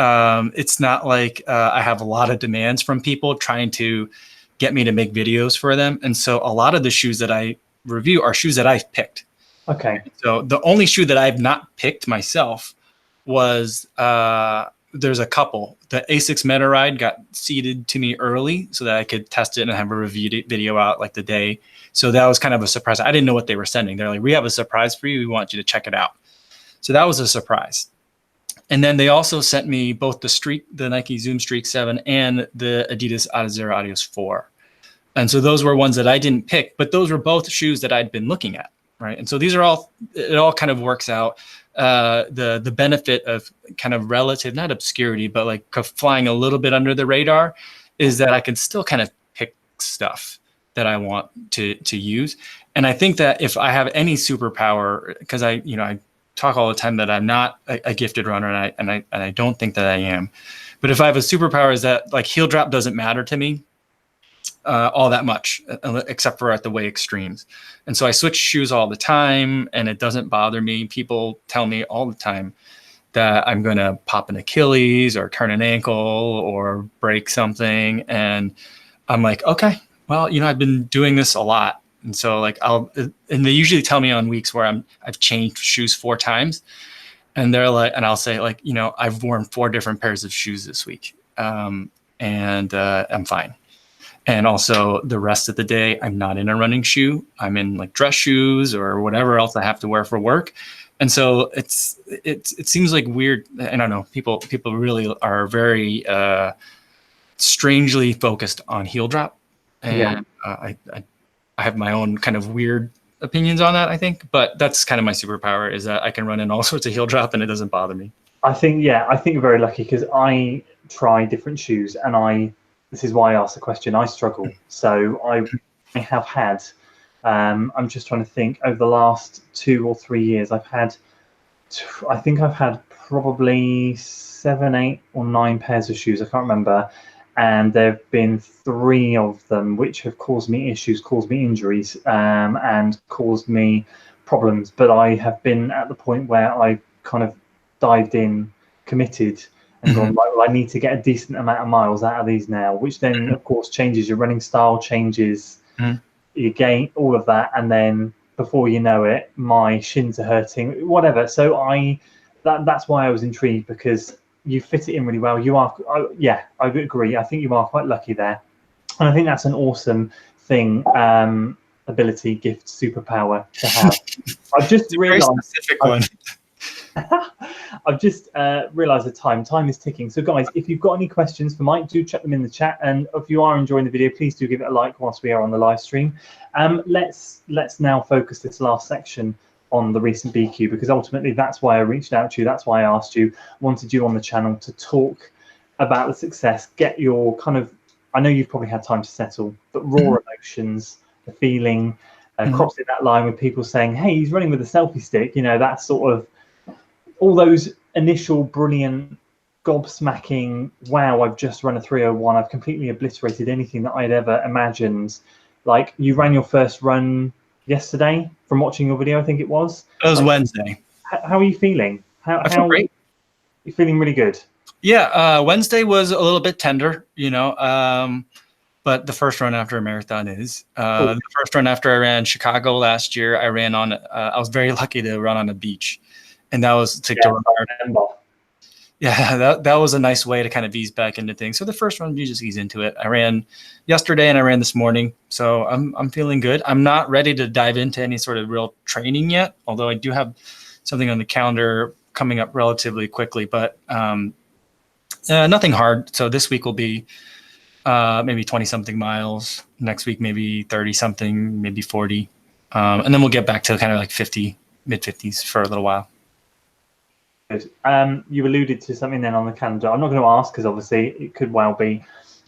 it's not like I have a lot of demands from people trying to get me to make videos for them. And so a lot of the shoes that I review are shoes that I've picked. Okay. So the only shoe that I've not picked myself was, there's a couple. The Asics Meta Ride got seeded to me early so that I could test it and have a review video out like the day. So that was kind of a surprise. I didn't know what they were sending. They're like, we have a surprise for you. We want you to check it out. So that was a surprise. And then they also sent me both the Nike Zoom Streak 7 and the Adidas Adizero Adios 4. And so those were ones that I didn't pick, but those were both shoes that I'd been looking at, right? And so these are all, it all kind of works out. The benefit of kind of relative, not obscurity, but like flying a little bit under the radar, is that I can still kind of pick stuff that I want to use. And I think that if I have any superpower, because I talk all the time that I'm not a gifted runner, and I don't think that I am. But if I have a superpower, is that like heel drop doesn't matter to me all that much, except for at the way extremes. And so I switch shoes all the time, and it doesn't bother me. People tell me all the time that I'm going to pop an Achilles or turn an ankle or break something. And I'm like, okay, well, I've been doing this a lot. And so like and they usually tell me on weeks where I've changed shoes 4 times, and they're like, and I'll say like, I've worn 4 different pairs of shoes this week. And I'm fine. And also the rest of the day, I'm not in a running shoe. I'm in like dress shoes or whatever else I have to wear for work. And so it seems like weird. I don't know. People really are very strangely focused on heel drop. And I have my own kind of weird opinions on that, I think. But that's kind of my superpower, is that I can run in all sorts of heel drop and it doesn't bother me. I think you're very lucky, because I try different shoes, and this is why I asked the question. I struggle. So I have had, I'm just trying to think, over the last 2 or 3 years, I've had probably 7, 8 or 9 pairs of shoes. I can't remember. And there have been 3 of them which have caused me issues, caused me injuries, and caused me problems. But I have been at the point where I kind of dived in, committed, and gone, well, I need to get a decent amount of miles out of these now, which then, of course, changes your running style, changes your gait, all of that. And then before you know it, my shins are hurting, whatever. So that's why I was intrigued, because you fit it in really well. You are, I agree. I think you are quite lucky there. And I think that's an awesome thing. ability, gift, superpower to have. I've just It's a very realised. specific one. I've just realised the time is ticking. So guys, if you've got any questions for Mike, do check them in the chat. And if you are enjoying the video, please do give it a like whilst we are on the live stream. Let's now focus this last section on the recent BQ, because ultimately that's why I reached out to you. That's why I asked you, wanted you on the channel to talk about the success, get your kind of, I know you've probably had time to settle, but raw emotions, the feeling, crossing that line with people saying, hey, he's running with a selfie stick, you know, that sort of, all those initial brilliant, gobsmacking, wow, I've just run a 3:01, I've completely obliterated anything that I'd ever imagined. Like, you ran your first run yesterday from watching your video, I think it was. It was like, Wednesday. How are you feeling? I feel great. You're feeling really good? Yeah, Wednesday was a little bit tender, you know, but the first run after a marathon is. Cool. The first run after I ran Chicago last year, I ran on, I was very lucky to run on a beach. And that was to run. Yeah, that was a nice way to kind of ease back into things. So the first run, you just ease into it. I ran yesterday and I ran this morning, so I'm feeling good. I'm not ready to dive into any sort of real training yet, although I do have something on the calendar coming up relatively quickly, but nothing hard. So this week will be maybe 20-something miles. Next week, maybe 30-something, maybe 40. And then we'll get back to kind of like 50, mid-50s for a little while. Good. You alluded to something then on the calendar. I'm not going to ask because obviously it could well be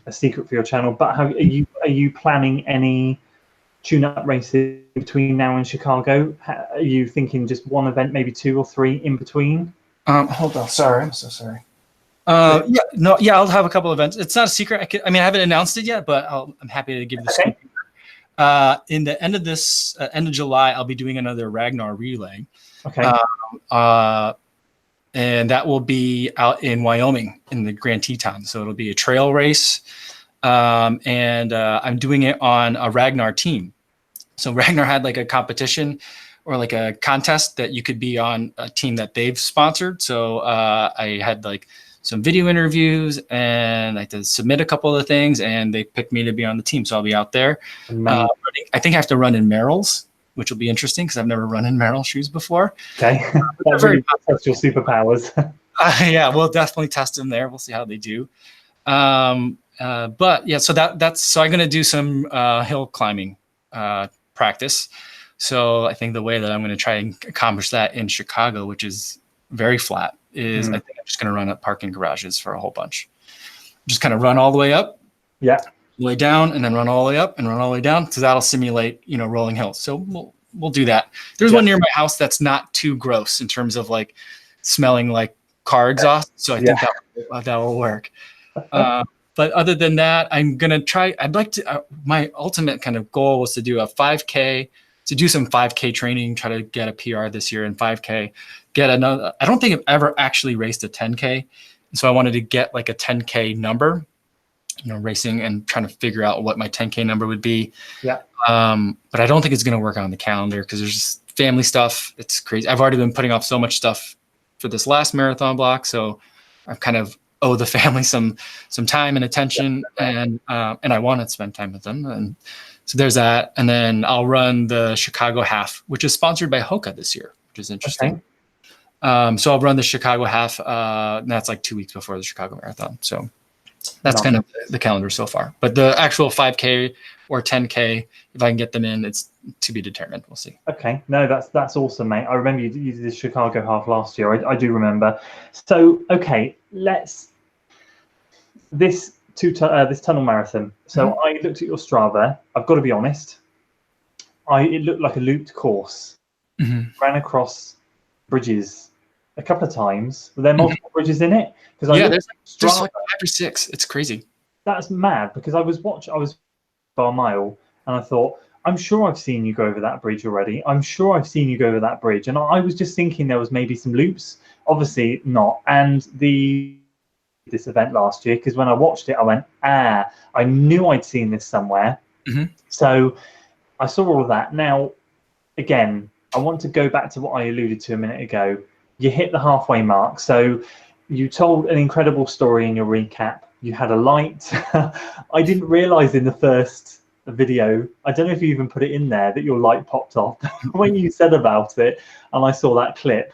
a secret for your channel, but are you planning any tune-up races between now and Chicago? Are you thinking just one event, maybe 2 or 3 in between? Hold on. Sorry. I'm so sorry. I'll have a couple events. It's not a secret. I haven't announced it yet, but I'm happy to give the scoop. In the end of July, I'll be doing another Ragnar relay. Okay. And that will be out in Wyoming in the Grand Teton. So it'll be a trail race. And I'm doing it on a Ragnar team. So Ragnar had like a competition or like a contest that you could be on a team that they've sponsored. So I had like some video interviews and I had to submit a couple of the things and they picked me to be on the team. So I'll be out there. I think I have to run in Merrill's, which will be interesting because I've never run in Merrill shoes before. Okay, that really tests your superpowers. Yeah, we'll definitely test them there. We'll see how they do. But yeah, so so I'm going to do some hill climbing practice. So I think the way that I'm going to try and accomplish that in Chicago, which is very flat, is I think I'm just going to run up parking garages for a whole bunch. Just kind of run all the way up. Yeah. Way down and then run all the way up and run all the way down. So that'll simulate, you know, rolling hills. So we'll do that. There's one near my house that's not too gross in terms of like smelling like car exhaust. So I think that will work. But other than that, I'm going to try, I'd like to, my ultimate kind of goal was to do a 5K, to do some 5K training, try to get a PR this year in 5K, get another, I don't think I've ever actually raced a 10K. So I wanted to get like a 10K number, you know, racing and trying to figure out what my 10K number would be. Yeah. But I don't think it's going to work on the calendar because there's just family stuff. It's crazy. I've already been putting off so much stuff for this last marathon block. So I've kind of owe the family some time and attention and I want to spend time with them. And so there's that. And then I'll run the Chicago half, which is sponsored by Hoka this year, which is interesting. Okay. So I'll run the Chicago half. And that's like 2 weeks before the Chicago marathon. So that's kind of the calendar so far. But the actual 5K or 10K, if I can get them in, it's to be determined. We'll see. Okay. No, that's awesome, mate. I remember you did the Chicago half last year. I do remember. So, okay, this tunnel marathon. So I looked at your Strava. I've got to be honest. It looked like a looped course. Ran across bridges a couple of times. Were there multiple bridges in it? Because there's like 5 or 6. It's crazy. That's mad because I was bar mile and I thought, I'm sure I've seen you go over that bridge already. I'm sure I've seen you go over that bridge. And I was just thinking there was maybe some loops. Obviously not. And this event last year, because when I watched it, I went, I knew I'd seen this somewhere. So I saw all of that. Now, again, I want to go back to what I alluded to a minute ago. You hit the halfway mark. So you told an incredible story in your recap. You had a light. I didn't realize in the first a video. I don't know if you even put it in there that your light popped off when you said about it, and I saw that clip.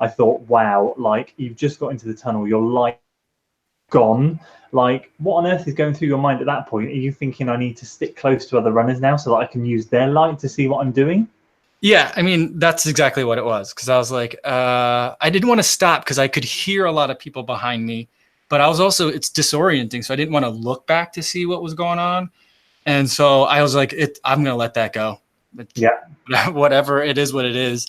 I thought, wow, like you've just got into the tunnel, your light gone. Like, what on earth is going through your mind at that point? Are you thinking I need to stick close to other runners now so that I can use their light to see what I'm doing? Yeah, I mean, that's exactly what it was. Because I was like, I didn't want to stop because I could hear a lot of people behind me, but I was also, it's disorienting. So I didn't want to look back to see what was going on. And so I was like, I'm going to let that go. Yeah. Whatever it is, what it is.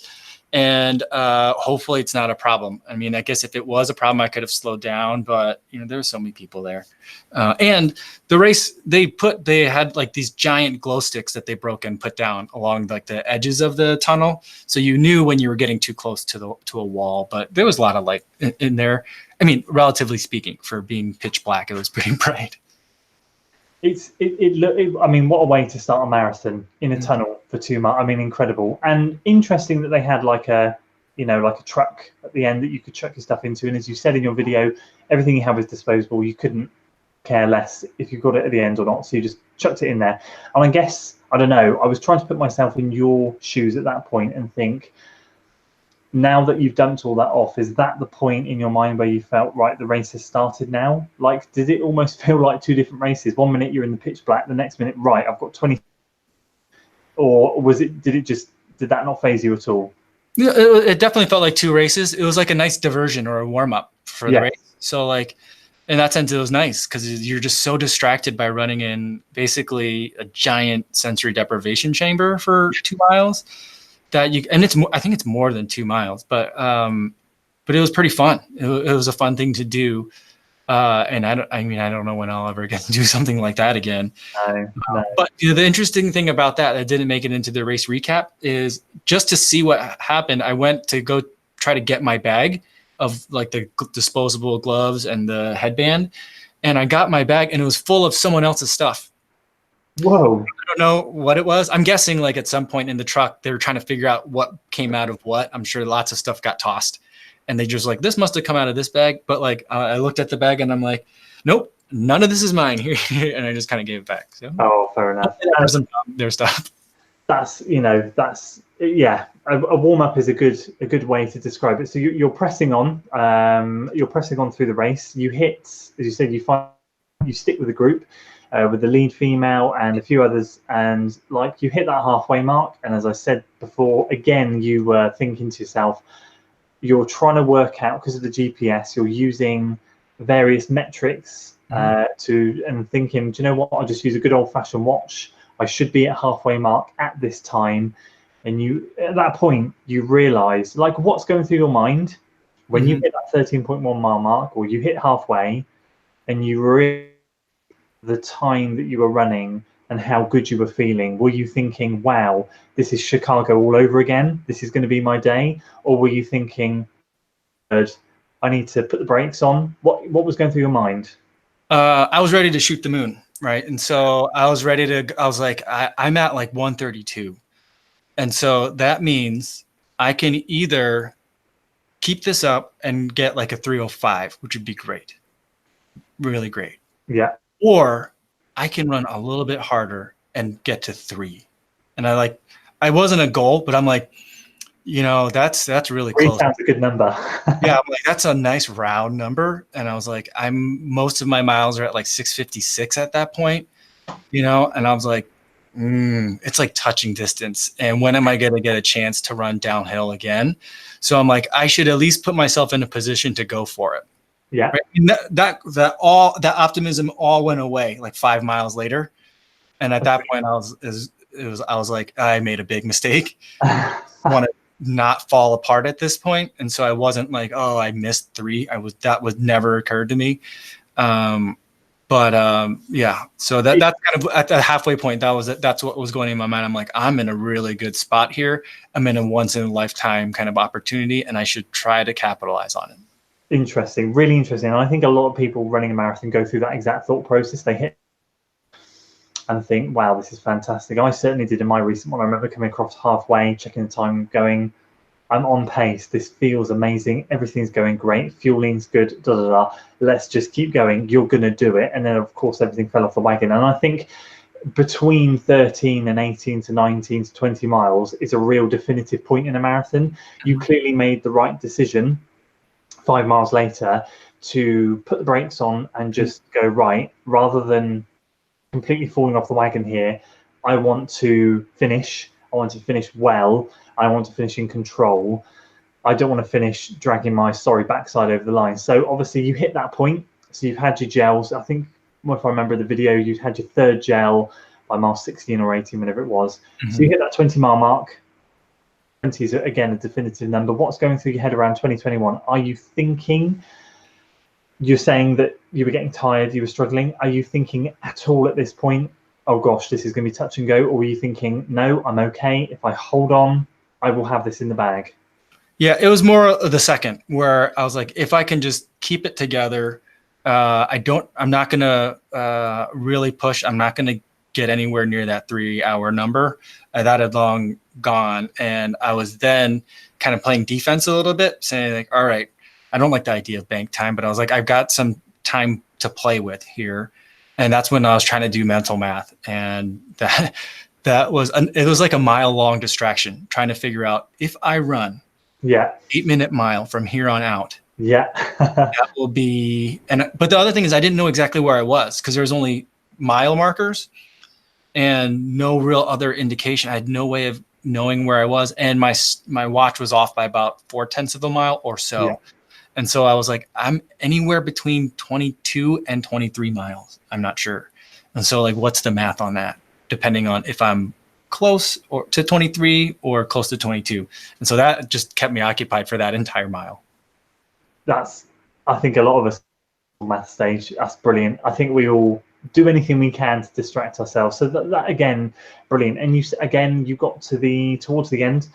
And hopefully it's not a problem. I mean, I guess if it was a problem, I could have slowed down, but you know, there were so many people there. And the race, they had like these giant glow sticks that they broke and put down along like the edges of the tunnel. So you knew when you were getting too close to a wall, but there was a lot of light in there. I mean, relatively speaking, for being pitch black, it was pretty bright. I mean, what a way to start a marathon in a tunnel for 2 months. I mean, incredible. And interesting that they had like a truck at the end that you could chuck your stuff into. And as you said in your video, everything you have is disposable. You couldn't care less if you got it at the end or not. So you just chucked it in there. And I guess, I don't know, I was trying to put myself in your shoes at that point and think, now that you've dumped all that off, is that the point in your mind where you felt, right, the race has started now? Like, did it almost feel like two different races? 1 minute you're in the pitch black, the next minute, right, I've got 20. Or did that not faze you at all? Yeah, it definitely felt like two races. It was like a nice diversion or a warm up for the race. So like, in that sense, it was nice because you're just so distracted by running in basically a giant sensory deprivation chamber for 2 miles. I think it's more than 2 miles, but it was pretty fun. It was a fun thing to do. And I don't know when I'll ever get to do something like that again. No. But you know, the interesting thing about that didn't make it into the race recap is just to see what happened. I went to go try to get my bag of like the disposable gloves and the headband. And I got my bag and it was full of someone else's stuff. Whoa. I don't know what it was. I'm guessing like at some point in the truck, they were trying to figure out what came out of what. I'm sure lots of stuff got tossed and they just like, this must have come out of this bag. But like, I looked at the bag and I'm like, nope, none of this is mine here. And I just kind of gave it back. So, oh, fair enough. Their stuff. That's a warm up is a good way to describe it. So you're pressing on, through the race. You hit, as you said, you stick with the group. With the lead female and a few others, and like you hit that halfway mark, and as I said before, again you were thinking to yourself, you're trying to work out, because of the GPS, you're using various metrics and thinking, do you know what, I'll just use a good old-fashioned watch. I should be at halfway mark at this time. And you, at that point, you realize, like, what's going through your mind when you hit that 13.1 mile mark, or you hit halfway, and you realize the time that you were running and how good you were feeling. Were you thinking, wow, this is Chicago all over again, this is going to be my day? Or were you thinking, good, I need to put the brakes on? What was going through your mind? I was ready to shoot the moon, right? And so I was like, I'm at like 132. And so that means I can either keep this up and get like a 305, which would be great, really great. Yeah. Or I can run a little bit harder and get to 3. And I wasn't a goal, but I'm like, you know, that's really 3 close. sounds a good number. Yeah, I'm like, that's a nice round number. And I was like, most of my miles are at like 656 at that point, you know, and I was like, it's like touching distance. And when am I going to get a chance to run downhill again? So I'm like, I should at least put myself in a position to go for it. Yeah. Right? And that optimism all went away like 5 miles later. And at that point I was like, I made a big mistake. I want to not fall apart at this point. And so I wasn't like, oh, I missed 3. That was never occurred to me. Yeah, so that's kind of at the halfway point. That's what was going in my mind. I'm like, I'm in a really good spot here. I'm in a once in a lifetime kind of opportunity, and I should try to capitalize on it. Interesting, really interesting. And I think a lot of people running a marathon go through that exact thought process. They hit and think, wow, this is fantastic. I certainly did in my recent one. I remember coming across halfway, checking the time, going, I'm on pace. This feels amazing. Everything's going great. Fueling's good. Let's just keep going. You're going to do it. And then, of course, everything fell off the wagon. And I think between 13 and 18 to 19 to 20 miles is a real definitive point in a marathon. You clearly made the right decision 5 miles later to put the brakes on and just go, right, rather than completely falling off the wagon here, I want to finish. I want to finish well. I want to finish in control. I don't want to finish dragging my sorry backside over the line. So obviously you hit that point. So you've had your gels. I think, if I remember the video, you'd had your third gel by mile 16 or 18, whenever it was. So you hit that 20-mile mark. 20 is, again, a definitive number. What's going through your head around 2021? Are you thinking, you're saying that you were getting tired, you were struggling. Are you thinking at all at this point, oh gosh, this is going to be touch and go? Or were you thinking, no, I'm okay. If I hold on, I will have this in the bag? Yeah, it was more of the second, where I was like, if I can just keep it together, I'm not going to really push. I'm not going to get anywhere near that 3-hour number. That had long gone. And I was then kind of playing defense a little bit, saying like, all right, I don't like the idea of bank time, but I was like, I've got some time to play with here. And that's when I was trying to do mental math. And it was like a mile-long distraction, trying to figure out, if I run 8-minute mile from here on out, that will be, but the other thing is, I didn't know exactly where I was, because there was only mile markers and no real other indication. I had no way of knowing where I was, and my watch was off by about 0.4 of a mile or so. And so I was like, I'm anywhere between 22 and 23 miles. I'm not sure. And so, like, what's the math on that, depending on if I'm close or to 23 or close to 22. And so that just kept me occupied for that entire mile. That's, I think a lot of us math stage, that's brilliant. I think we all do anything we can to distract ourselves. So that again, brilliant. And you got to towards the end,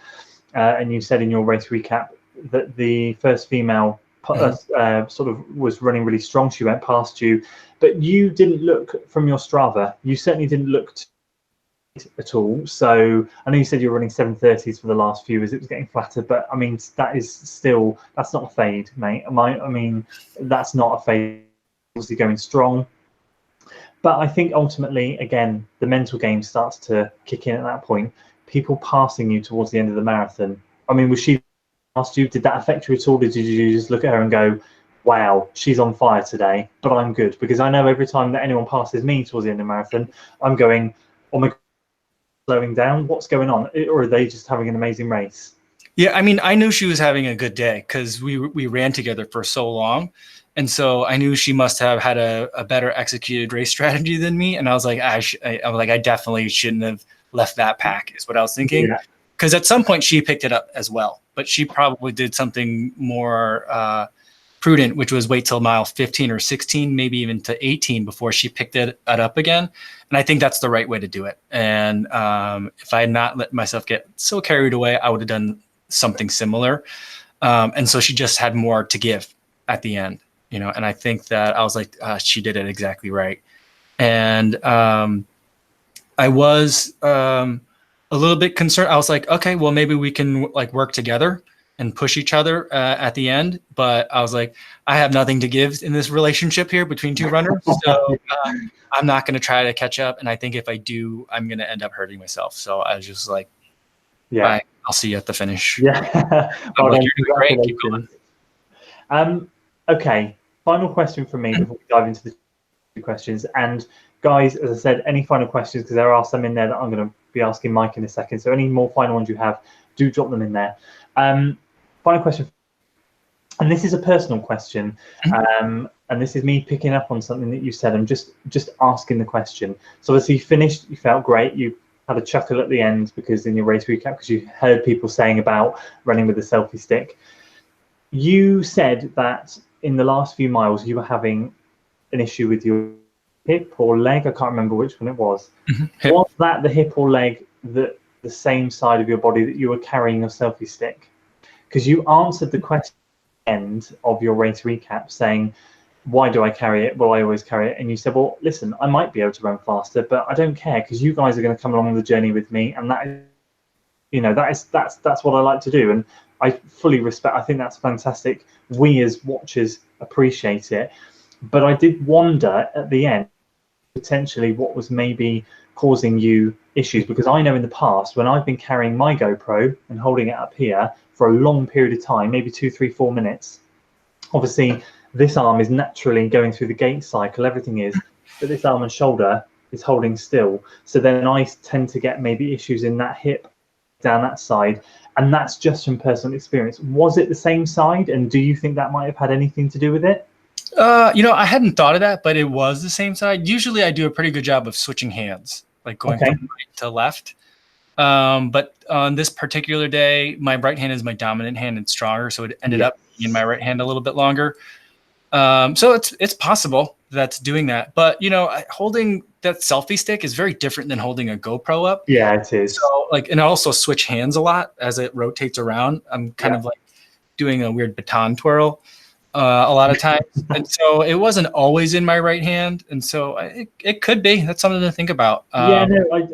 and you said in your race recap that the first female sort of was running really strong. She went past you, but you didn't look, from your Strava, you certainly didn't look at all. So I know you said you were running 7:30s for the last few as it was getting flatter, but I mean, that's not a fade, mate. I mean, that's not a fade. Obviously going strong. But I think ultimately, again, the mental game starts to kick in at that point. People passing you towards the end of the marathon. I mean, was she past you? Did that affect you at all? Did you just look at her and go, wow, she's on fire today, but I'm good? Because I know every time that anyone passes me towards the end of the marathon, I'm going, oh my God, slowing down. What's going on? Or are they just having an amazing race? Yeah, I mean, I knew she was having a good day because we ran together for so long. And so I knew she must have had a better executed race strategy than me. And I was like, I definitely shouldn't have left that pack, is what I was thinking. Because at some point she picked it up as well, but she probably did something more prudent, which was wait till mile 15 or 16, maybe even to 18 before she picked it up again. And I think that's the right way to do it. And if I had not let myself get so carried away, I would have done something similar. And so she just had more to give at the end, you know, and I think that I was like, she did it exactly right. And I was a little bit concerned. I was like, okay, well, maybe we can like work together and push each other at the end. But I was like, I have nothing to give in this relationship here between two runners. So I'm not going to try to catch up. And I think if I do, I'm going to end up hurting myself. So I was just like, bye, I'll see you at the finish. Yeah. Well, like, you're doing great. Keep going. Okay. Final question from me before we dive into the two questions. And guys, as I said, any final questions, because there are some in there that I'm going to be asking Mike in a second. So any more final ones you have, do drop them in there. Final question, and this is a personal question, and this is me picking up on something that you said. I'm just asking the question. So obviously you finished, you felt great, you had a chuckle at the end because in your race recap, because you heard people saying about running with a selfie stick. You said that in the last few miles you were having an issue with your hip or leg. I can't remember which one it was. Was that the hip or leg, the same side of your body that you were carrying your selfie stick? Because you answered the question at the end of your race recap saying, why do I carry it? Well, I always carry it. And you said, well, listen, I might be able to run faster, but I don't care because you guys are going to come along the journey with me. And that is, you know, that's what I like to do. And I fully respect, I think that's fantastic. We as watchers appreciate it. But I did wonder at the end, potentially what was maybe causing you issues? Because I know in the past when I've been carrying my GoPro and holding it up here for a long period of time, maybe 2, 3, 4 minutes, obviously this arm is naturally going through the gait cycle, everything is, but this arm and shoulder is holding still. So then I tend to get maybe issues in that hip down that side, and that's just from personal experience. Was it the same side, and do you think that might have had anything to do with it? I hadn't thought of that, but it was the same side. Usually I do a pretty good job of switching hands, like going from right to left. But on this particular day, my right hand is my dominant hand and stronger, so it ended up being in my right hand a little bit longer. So it's possible that's doing that. But holding that selfie stick is very different than holding a GoPro up. Yeah, it is. So and I also switch hands a lot as it rotates around. I'm kind of like doing a weird baton twirl a lot of times, and so it wasn't always in my right hand, and so it could be. That's something to think about. I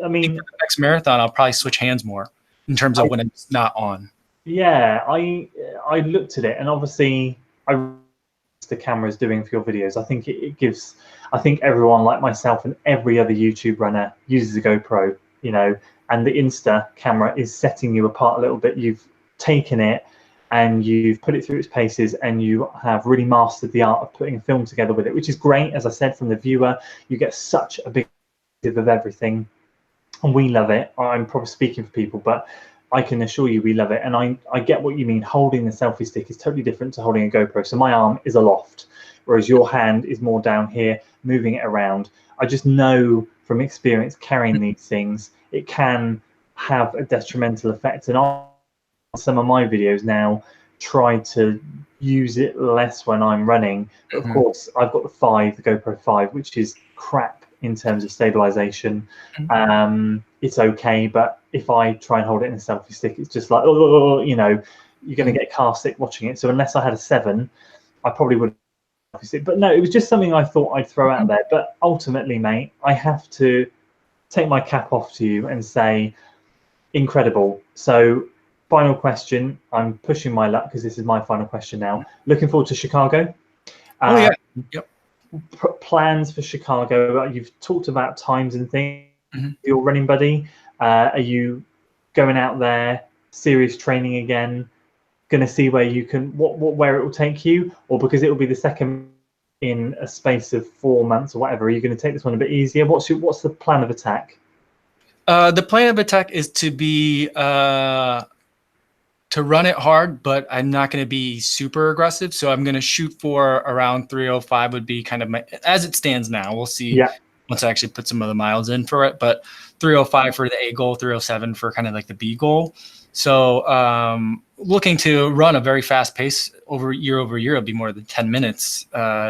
mean, the next marathon, I'll probably switch hands more in terms of when it's not on. Yeah, I looked at it, and obviously the camera is doing for your videos. I think it gives. I think everyone like myself and every other YouTube runner uses a GoPro, and the Insta camera is setting you apart a little bit. You've taken it and you've put it through its paces, and you have really mastered the art of putting a film together with it, which is great. As I said, from the viewer, you get such a big of everything, and we love it. I'm probably speaking for people, but I can assure you we love it. And I get what you mean. Holding the selfie stick is totally different to holding a GoPro. So my arm is aloft, whereas your hand is more down here, moving it around. I just know from experience carrying these things, it can have a detrimental effect. And on some of my videos now, try to use it less when I'm running. But of course, I've got the GoPro 5, which is crap in terms of stabilization. It's okay, but if I try and hold it in a selfie stick, it's just like, you're going to get car sick watching it. So unless I had a 7, I probably would. But no, it was just something I thought I'd throw out there. But ultimately, mate, I have to take my cap off to you and say, incredible. So final question. I'm pushing my luck because this is my final question now. Looking forward to Chicago. Yep. Plans for Chicago. You've talked about times and things. Your running buddy. Are you going out there, serious training again? Going to see where you can, where it will take you, or because it will be the second in a space of 4 months or whatever, are you going to take this one a bit easier? What's the plan of attack? The plan of attack is to be to run it hard, but I'm not going to be super aggressive. So I'm going to shoot for around 305 would be kind of my, as it stands now. We'll see once I actually put some of the miles in for it, but 305 for the A goal, 307 for kind of like the B goal. So looking to run a very fast pace over year, it'll be more than 10 minutes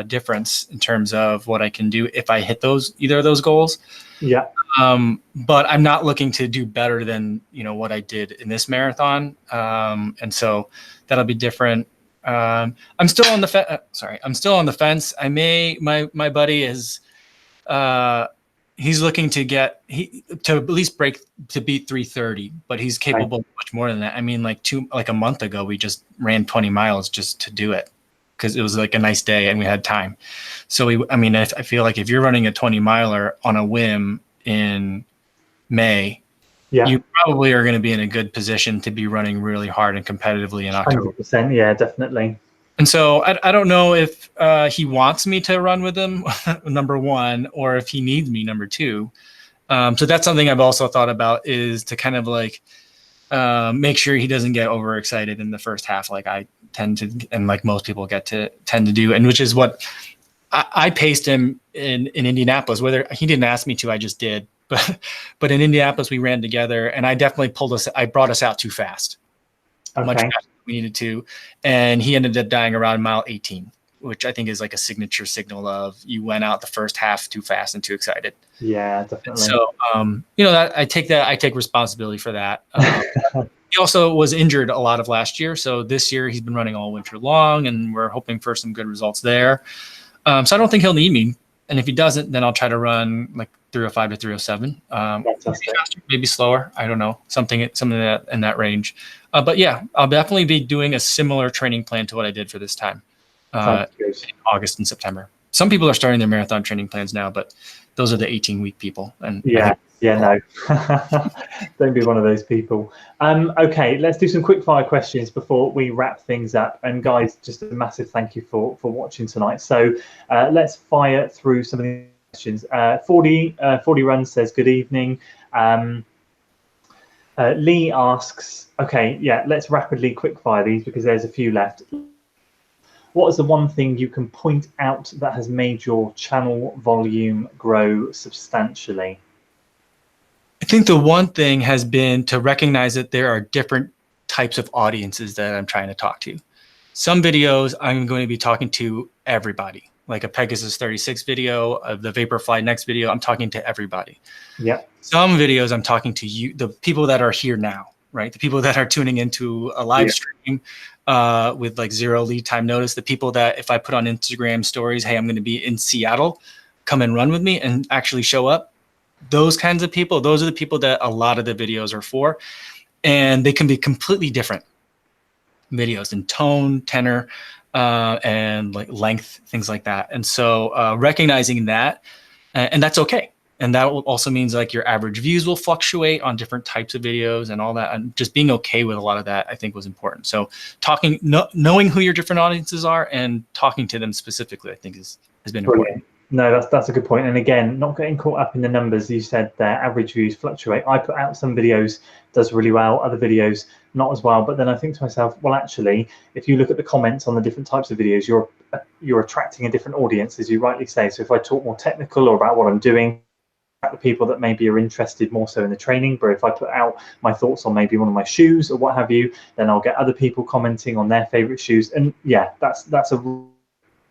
difference in terms of what I can do if I hit either of those goals. Yeah. But I'm not looking to do better than, what I did in this marathon. And so that'll be different. I'm still on the I'm still on the fence. My buddy is, he's looking to to at least beat 330, but he's capable of much more than that. I mean, like a month ago, we just ran 20 miles just to do it because it was like a nice day and we had time. So I feel like if you're running a 20 miler on a whim in May, you probably are going to be in a good position to be running really hard and competitively in October. 100%, yeah, definitely. And so I don't know if he wants me to run with him, number one, or if he needs me, number two. So that's something I've also thought about, is to kind of like make sure he doesn't get overexcited in the first half like I tend to, and like most people tend to do, and which is what I paced him in Indianapolis. Whether he didn't ask me to, I just did. But in Indianapolis, we ran together, and I definitely I brought us out too fast. Much faster than we needed to. And he ended up dying around mile 18, which I think is like a signature signal of you went out the first half too fast and too excited. Yeah, definitely. So, I take responsibility for that. He also was injured a lot of last year. So this year he's been running all winter long, and we're hoping for some good results there. So I don't think he'll need me. And if he doesn't, then I'll try to run like 305 to 307. Maybe slower. I don't know. Something in that range. But yeah, I'll definitely be doing a similar training plan to what I did for this time in August and September. Some people are starting their marathon training plans now, but those are the 18-week people. And Yeah, no. Don't be one of those people. Okay, let's do some quick fire questions before we wrap things up. And guys, just a massive thank you for watching tonight. So let's fire through some of the questions. 40 Runs says, good evening. Lee asks, okay, yeah, let's rapidly quick fire these because there's a few left. What is the one thing you can point out that has made your channel volume grow substantially? I think the one thing has been to recognize that there are different types of audiences that I'm trying to talk to. Some videos I'm going to be talking to everybody, like a Pegasus 36 video, of the Vaporfly Next video, I'm talking to everybody. Yeah. Some videos I'm talking to you, the people that are here now, right? The people that are tuning into a live stream with like 0 lead time notice, the people that if I put on Instagram stories, hey, I'm going to be in Seattle, come and run with me and actually show up. Those kinds of people, those are the people that a lot of the videos are for. And they can be completely different videos in tone, tenor, and like length, things like that. And so recognizing that, and that's okay. And that also means like your average views will fluctuate on different types of videos and all that. And just being okay with a lot of that, I think, was important. So knowing who your different audiences are and talking to them specifically, I think has been important. No, that's a good point. And again, not getting caught up in the numbers. You said their average views fluctuate. I put out some videos, does really well, other videos not as well. But then I think to myself, well, actually, if you look at the comments on the different types of videos, you're attracting a different audience, as you rightly say. So if I talk more technical or about what I'm doing, the people that maybe are interested more so in the training, but if I put out my thoughts on maybe one of my shoes or what have you, then I'll get other people commenting on their favorite shoes. And yeah, that's a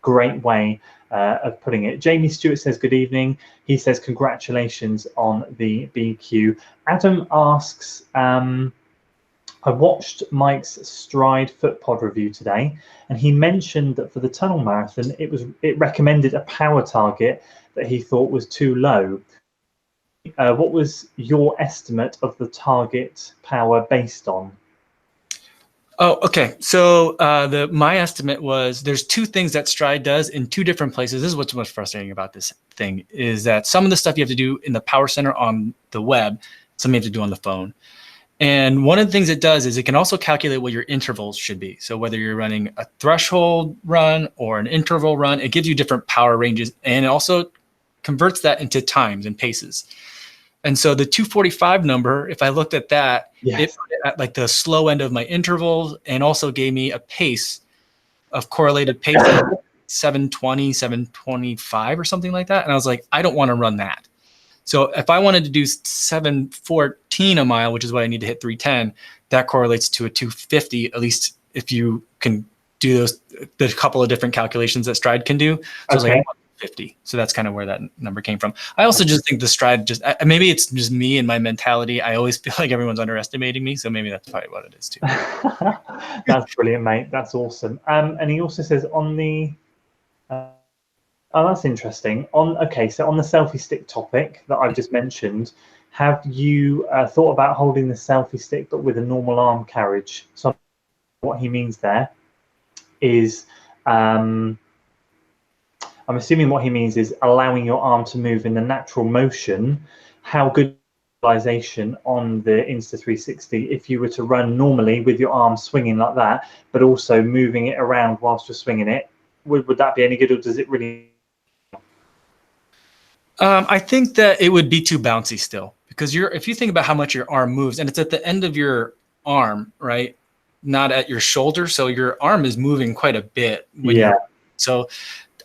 great way of putting it. Jamie Stewart says, good evening. He says, congratulations on the BQ. Adam asks, I watched Mike's Stride foot pod review today, and he mentioned that for the tunnel marathon, it recommended a power target that he thought was too low. What was your estimate of the target power based on? Oh, okay. So my estimate was there's two things that Stride does in two different places. This is what's most frustrating about this thing is that some of the stuff you have to do in the Power Center on the web, some you have to do on the phone. And one of the things it does is it can also calculate what your intervals should be. So whether you're running a threshold run or an interval run, it gives you different power ranges, and it also converts that into times and paces. And so the 245 number, if I looked at that, it put it at like the slow end of my intervals and also gave me a pace of correlated pace of 720, 725 or something like that. And I was like, I don't want to run that. So if I wanted to do 714 a mile, which is what I need to hit 310, that correlates to a 250, at least if you can do the couple of different calculations that Stride can do. So I was like, 50. So that's kind of where that number came from. I also just think the Stride maybe it's just me and my mentality. I always feel like everyone's underestimating me. So maybe that's probably what it is too. That's brilliant, mate. That's awesome. And he also says on the, oh, that's interesting. So on the selfie stick topic that I've just mentioned, have you thought about holding the selfie stick but with a normal arm carriage? So what he means there is, I'm assuming what he means is allowing your arm to move in the natural motion. How good visualization on the Insta360 if you were to run normally with your arm swinging like that, but also moving it around whilst you're swinging it? Would that be any good, or does it really? I think that it would be too bouncy still, because if you think about how much your arm moves, and it's at the end of your arm, right? Not at your shoulder. So your arm is moving quite a bit. So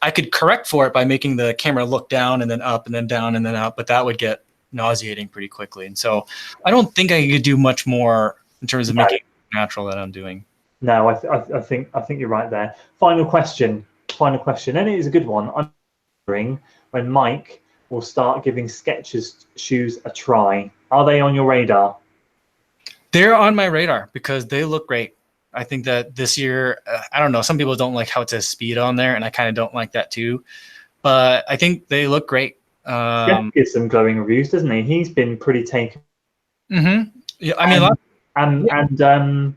I could correct for it by making the camera look down and then up and then down and then up, but that would get nauseating pretty quickly. And so I don't think I could do much more in terms of making it natural that I'm doing. No, I think you're right there. Final question, and it is a good one. I'm wondering when Mike will start giving Skechers shoes a try. Are they on your radar? They're on my radar because they look great. I think that this year, I don't know, some people don't like how it says speed on there, and I kind of don't like that too. But I think they look great. Jeff gives some glowing reviews, doesn't he? He's been pretty taken. Yeah, I mean, and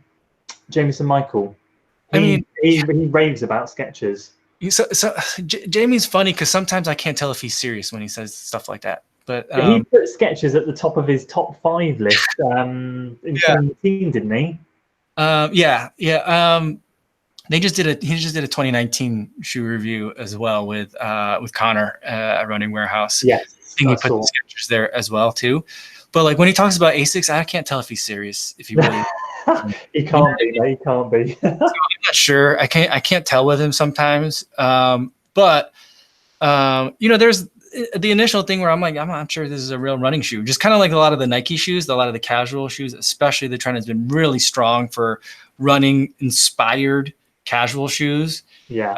Jameson Michael. He raves about Skechers. So Jamie's funny because sometimes I can't tell if he's serious when he says stuff like that. But He put Skechers at the top of his top 5 list in 2018, didn't he? He just did a 2019 shoe review as well with Connor at Running Warehouse. Yes, I think he put the Skechers there as well too. But like when he talks about Asics, I can't tell if he's serious. If he really, he can't be. No, he can't be. So I'm not sure. I can't tell with him sometimes. But there's the initial thing where I'm like, I'm not sure this is a real running shoe. Just kind of like a lot of the Nike shoes, a lot of the casual shoes, especially the trend has been really strong for running inspired casual shoes. Yeah.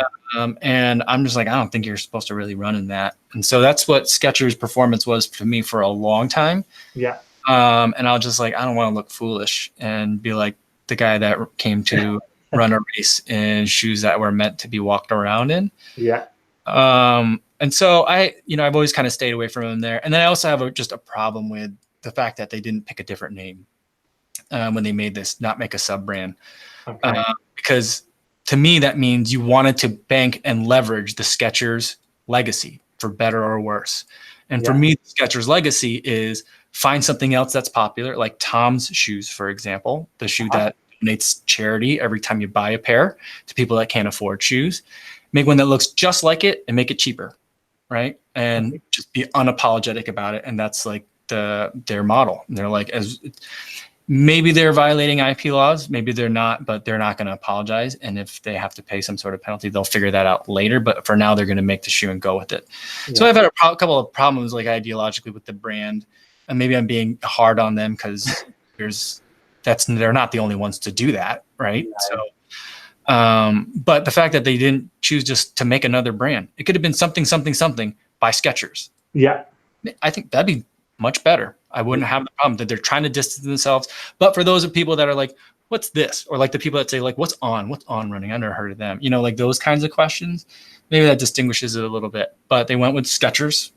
And I'm just like, I don't think you're supposed to really run in that. And so that's what Skechers performance was for me for a long time. Yeah. And I was just like, I don't want to look foolish and be like the guy that came to run a race in shoes that were meant to be walked around in. Yeah. And so I've always kind of stayed away from them there. And then I also have just a problem with the fact that they didn't pick a different name when they made this, not make a sub brand. Okay. Because to me, that means you wanted to bank and leverage the Skechers legacy for better or worse. And for me, the Skechers legacy is find something else that's popular, like Tom's shoes, for example, the shoe that donates charity every time you buy a pair to people that can't afford shoes. Make one that looks just like it and make it cheaper, right? And just be unapologetic about it. And that's like their model. And they're like, maybe they're violating IP laws, maybe they're not, but they're not going to apologize. And if they have to pay some sort of penalty, they'll figure that out later. But for now, they're going to make the shoe and go with it. Yeah. So I've had a couple of problems, like ideologically, with the brand, and maybe I'm being hard on them because they're not the only ones to do that, right? Yeah. So. But the fact that they didn't choose just to make another brand, it could have been something by Skechers. Yeah. I think that'd be much better. I wouldn't have the problem that they're trying to distance themselves. But for those of people that are like, what's this? Or like the people that say like, what's on running? I never heard of them. Like those kinds of questions, maybe that distinguishes it a little bit, but they went with Skechers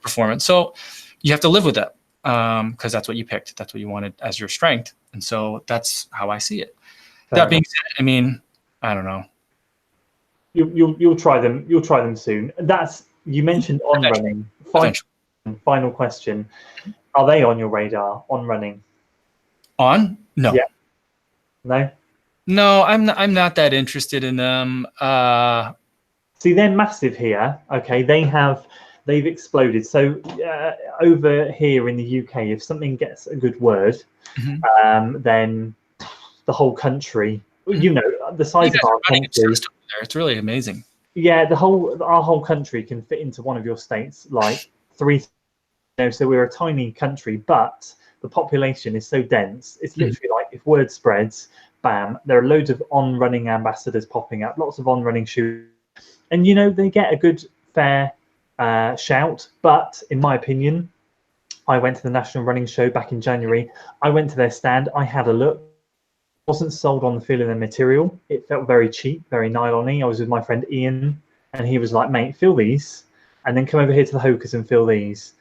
performance. So you have to live with that. Cause that's what you picked. That's what you wanted as your strength. And so that's how I see it. That being said, I mean, I don't know. You'll try them. You'll try them soon. You mentioned on running. Final question: are they on your radar? On running? On? No. Yeah. No. No, I'm not that interested in them. See, they're massive here. Okay, they've exploded. So over here in the UK, if something gets a good word, then the whole country, the size of our country, it's really amazing. Yeah, our whole country can fit into one of your states, like 3. So we're a tiny country, but the population is so dense. It's literally like if word spreads, bam, there are loads of on-running ambassadors popping up, lots of on-running shoes, and they get a good fair shout. But in my opinion, I went to the National Running Show back in January. I went to their stand. I had a look. Wasn't sold on the feel of their material. It felt very cheap, very nylon-y. I was with my friend Ian, and he was like, mate, feel these, and then come over here to the Hokas and feel these.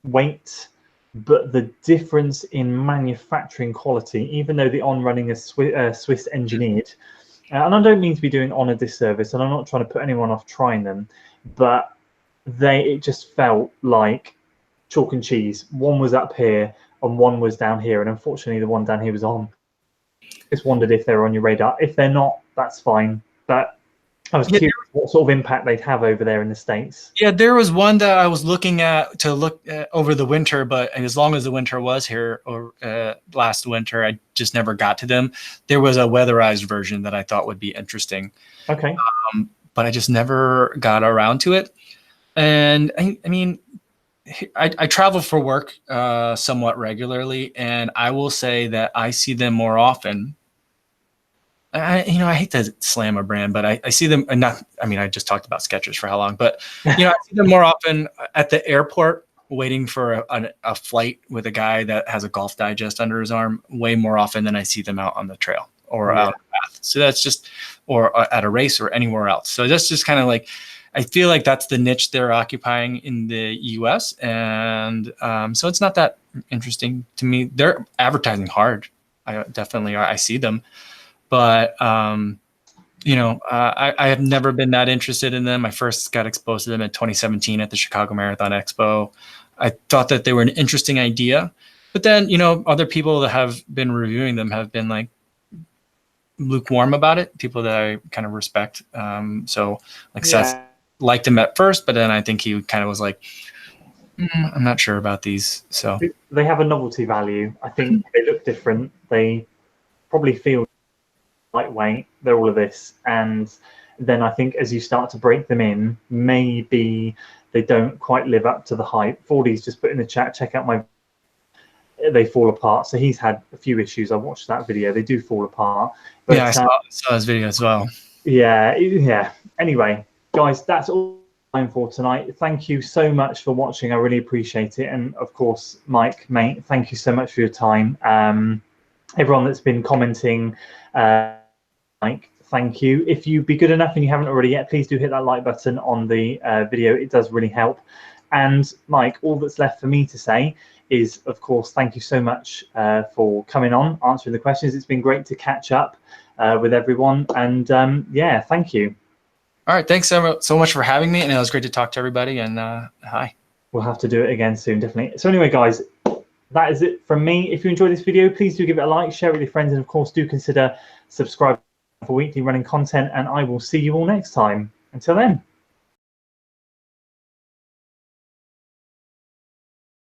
Weight, but the difference in manufacturing quality, even though the on-running is Swiss engineered, and I don't mean to be doing On a disservice, and I'm not trying to put anyone off trying them, but it just felt like chalk and cheese. One was up here and one was down here, and unfortunately the one down here was on. Just wondered if they're on your radar. If they're not, that's fine. But I was curious what sort of impact they'd have over there in the States. Yeah, there was one that I was looking at over the winter, but as long as the winter was here or last winter, I just never got to them. There was a weatherized version that I thought would be interesting. Okay. But I just never got around to it. And I mean, I travel for work somewhat regularly, and I will say that I see them more often. I hate to slam a brand, but I see them I just talked about Skechers for how long, but I see them more often at the airport waiting for a flight with a guy that has a Golf Digest under his arm way more often than I see them out on the trail or out on the path. So that's just, or at a race or anywhere else. So that's just kind of like, I feel like that's the niche they're occupying in the US. And so it's not that interesting to me. They're advertising hard. I definitely are. I see them. But you know, I have never been that interested in them. I first got exposed to them in 2017 at the Chicago Marathon Expo. I thought that they were an interesting idea, but then, you know, other people that have been reviewing them have been like lukewarm about it. People that I kind of respect. So like Seth liked him at first, but then I think he kind of was like, I'm not sure about these. So they have a novelty value. I think they look different. They probably feel lightweight. They're all of this, and then I think as you start to break them in, maybe they don't quite live up to the hype. 40's just put in the chat, check out my, they fall apart. So he's had a few issues. I watched that video. They do fall apart. But, yeah, I saw his video as well. Yeah. Anyway, guys, that's all time for tonight. Thank you so much for watching. I really appreciate it. And of course, Mike, mate, thank you so much for your time. Everyone that's been commenting, Mike, thank you. If you'd be good enough and you haven't already yet, please do hit that like button on the video. It does really help. And Mike, all that's left for me to say is, of course, thank you so much for coming on, answering the questions. It's been great to catch up with everyone. And yeah, thank you. All right. Thanks so much for having me. And it was great to talk to everybody. And hi. We'll have to do it again soon, definitely. So anyway, guys, that is it from me. If you enjoyed this video, please do give it a like, share it with your friends, and of course, do consider subscribing for weekly running content. And I will see you all next time. Until then.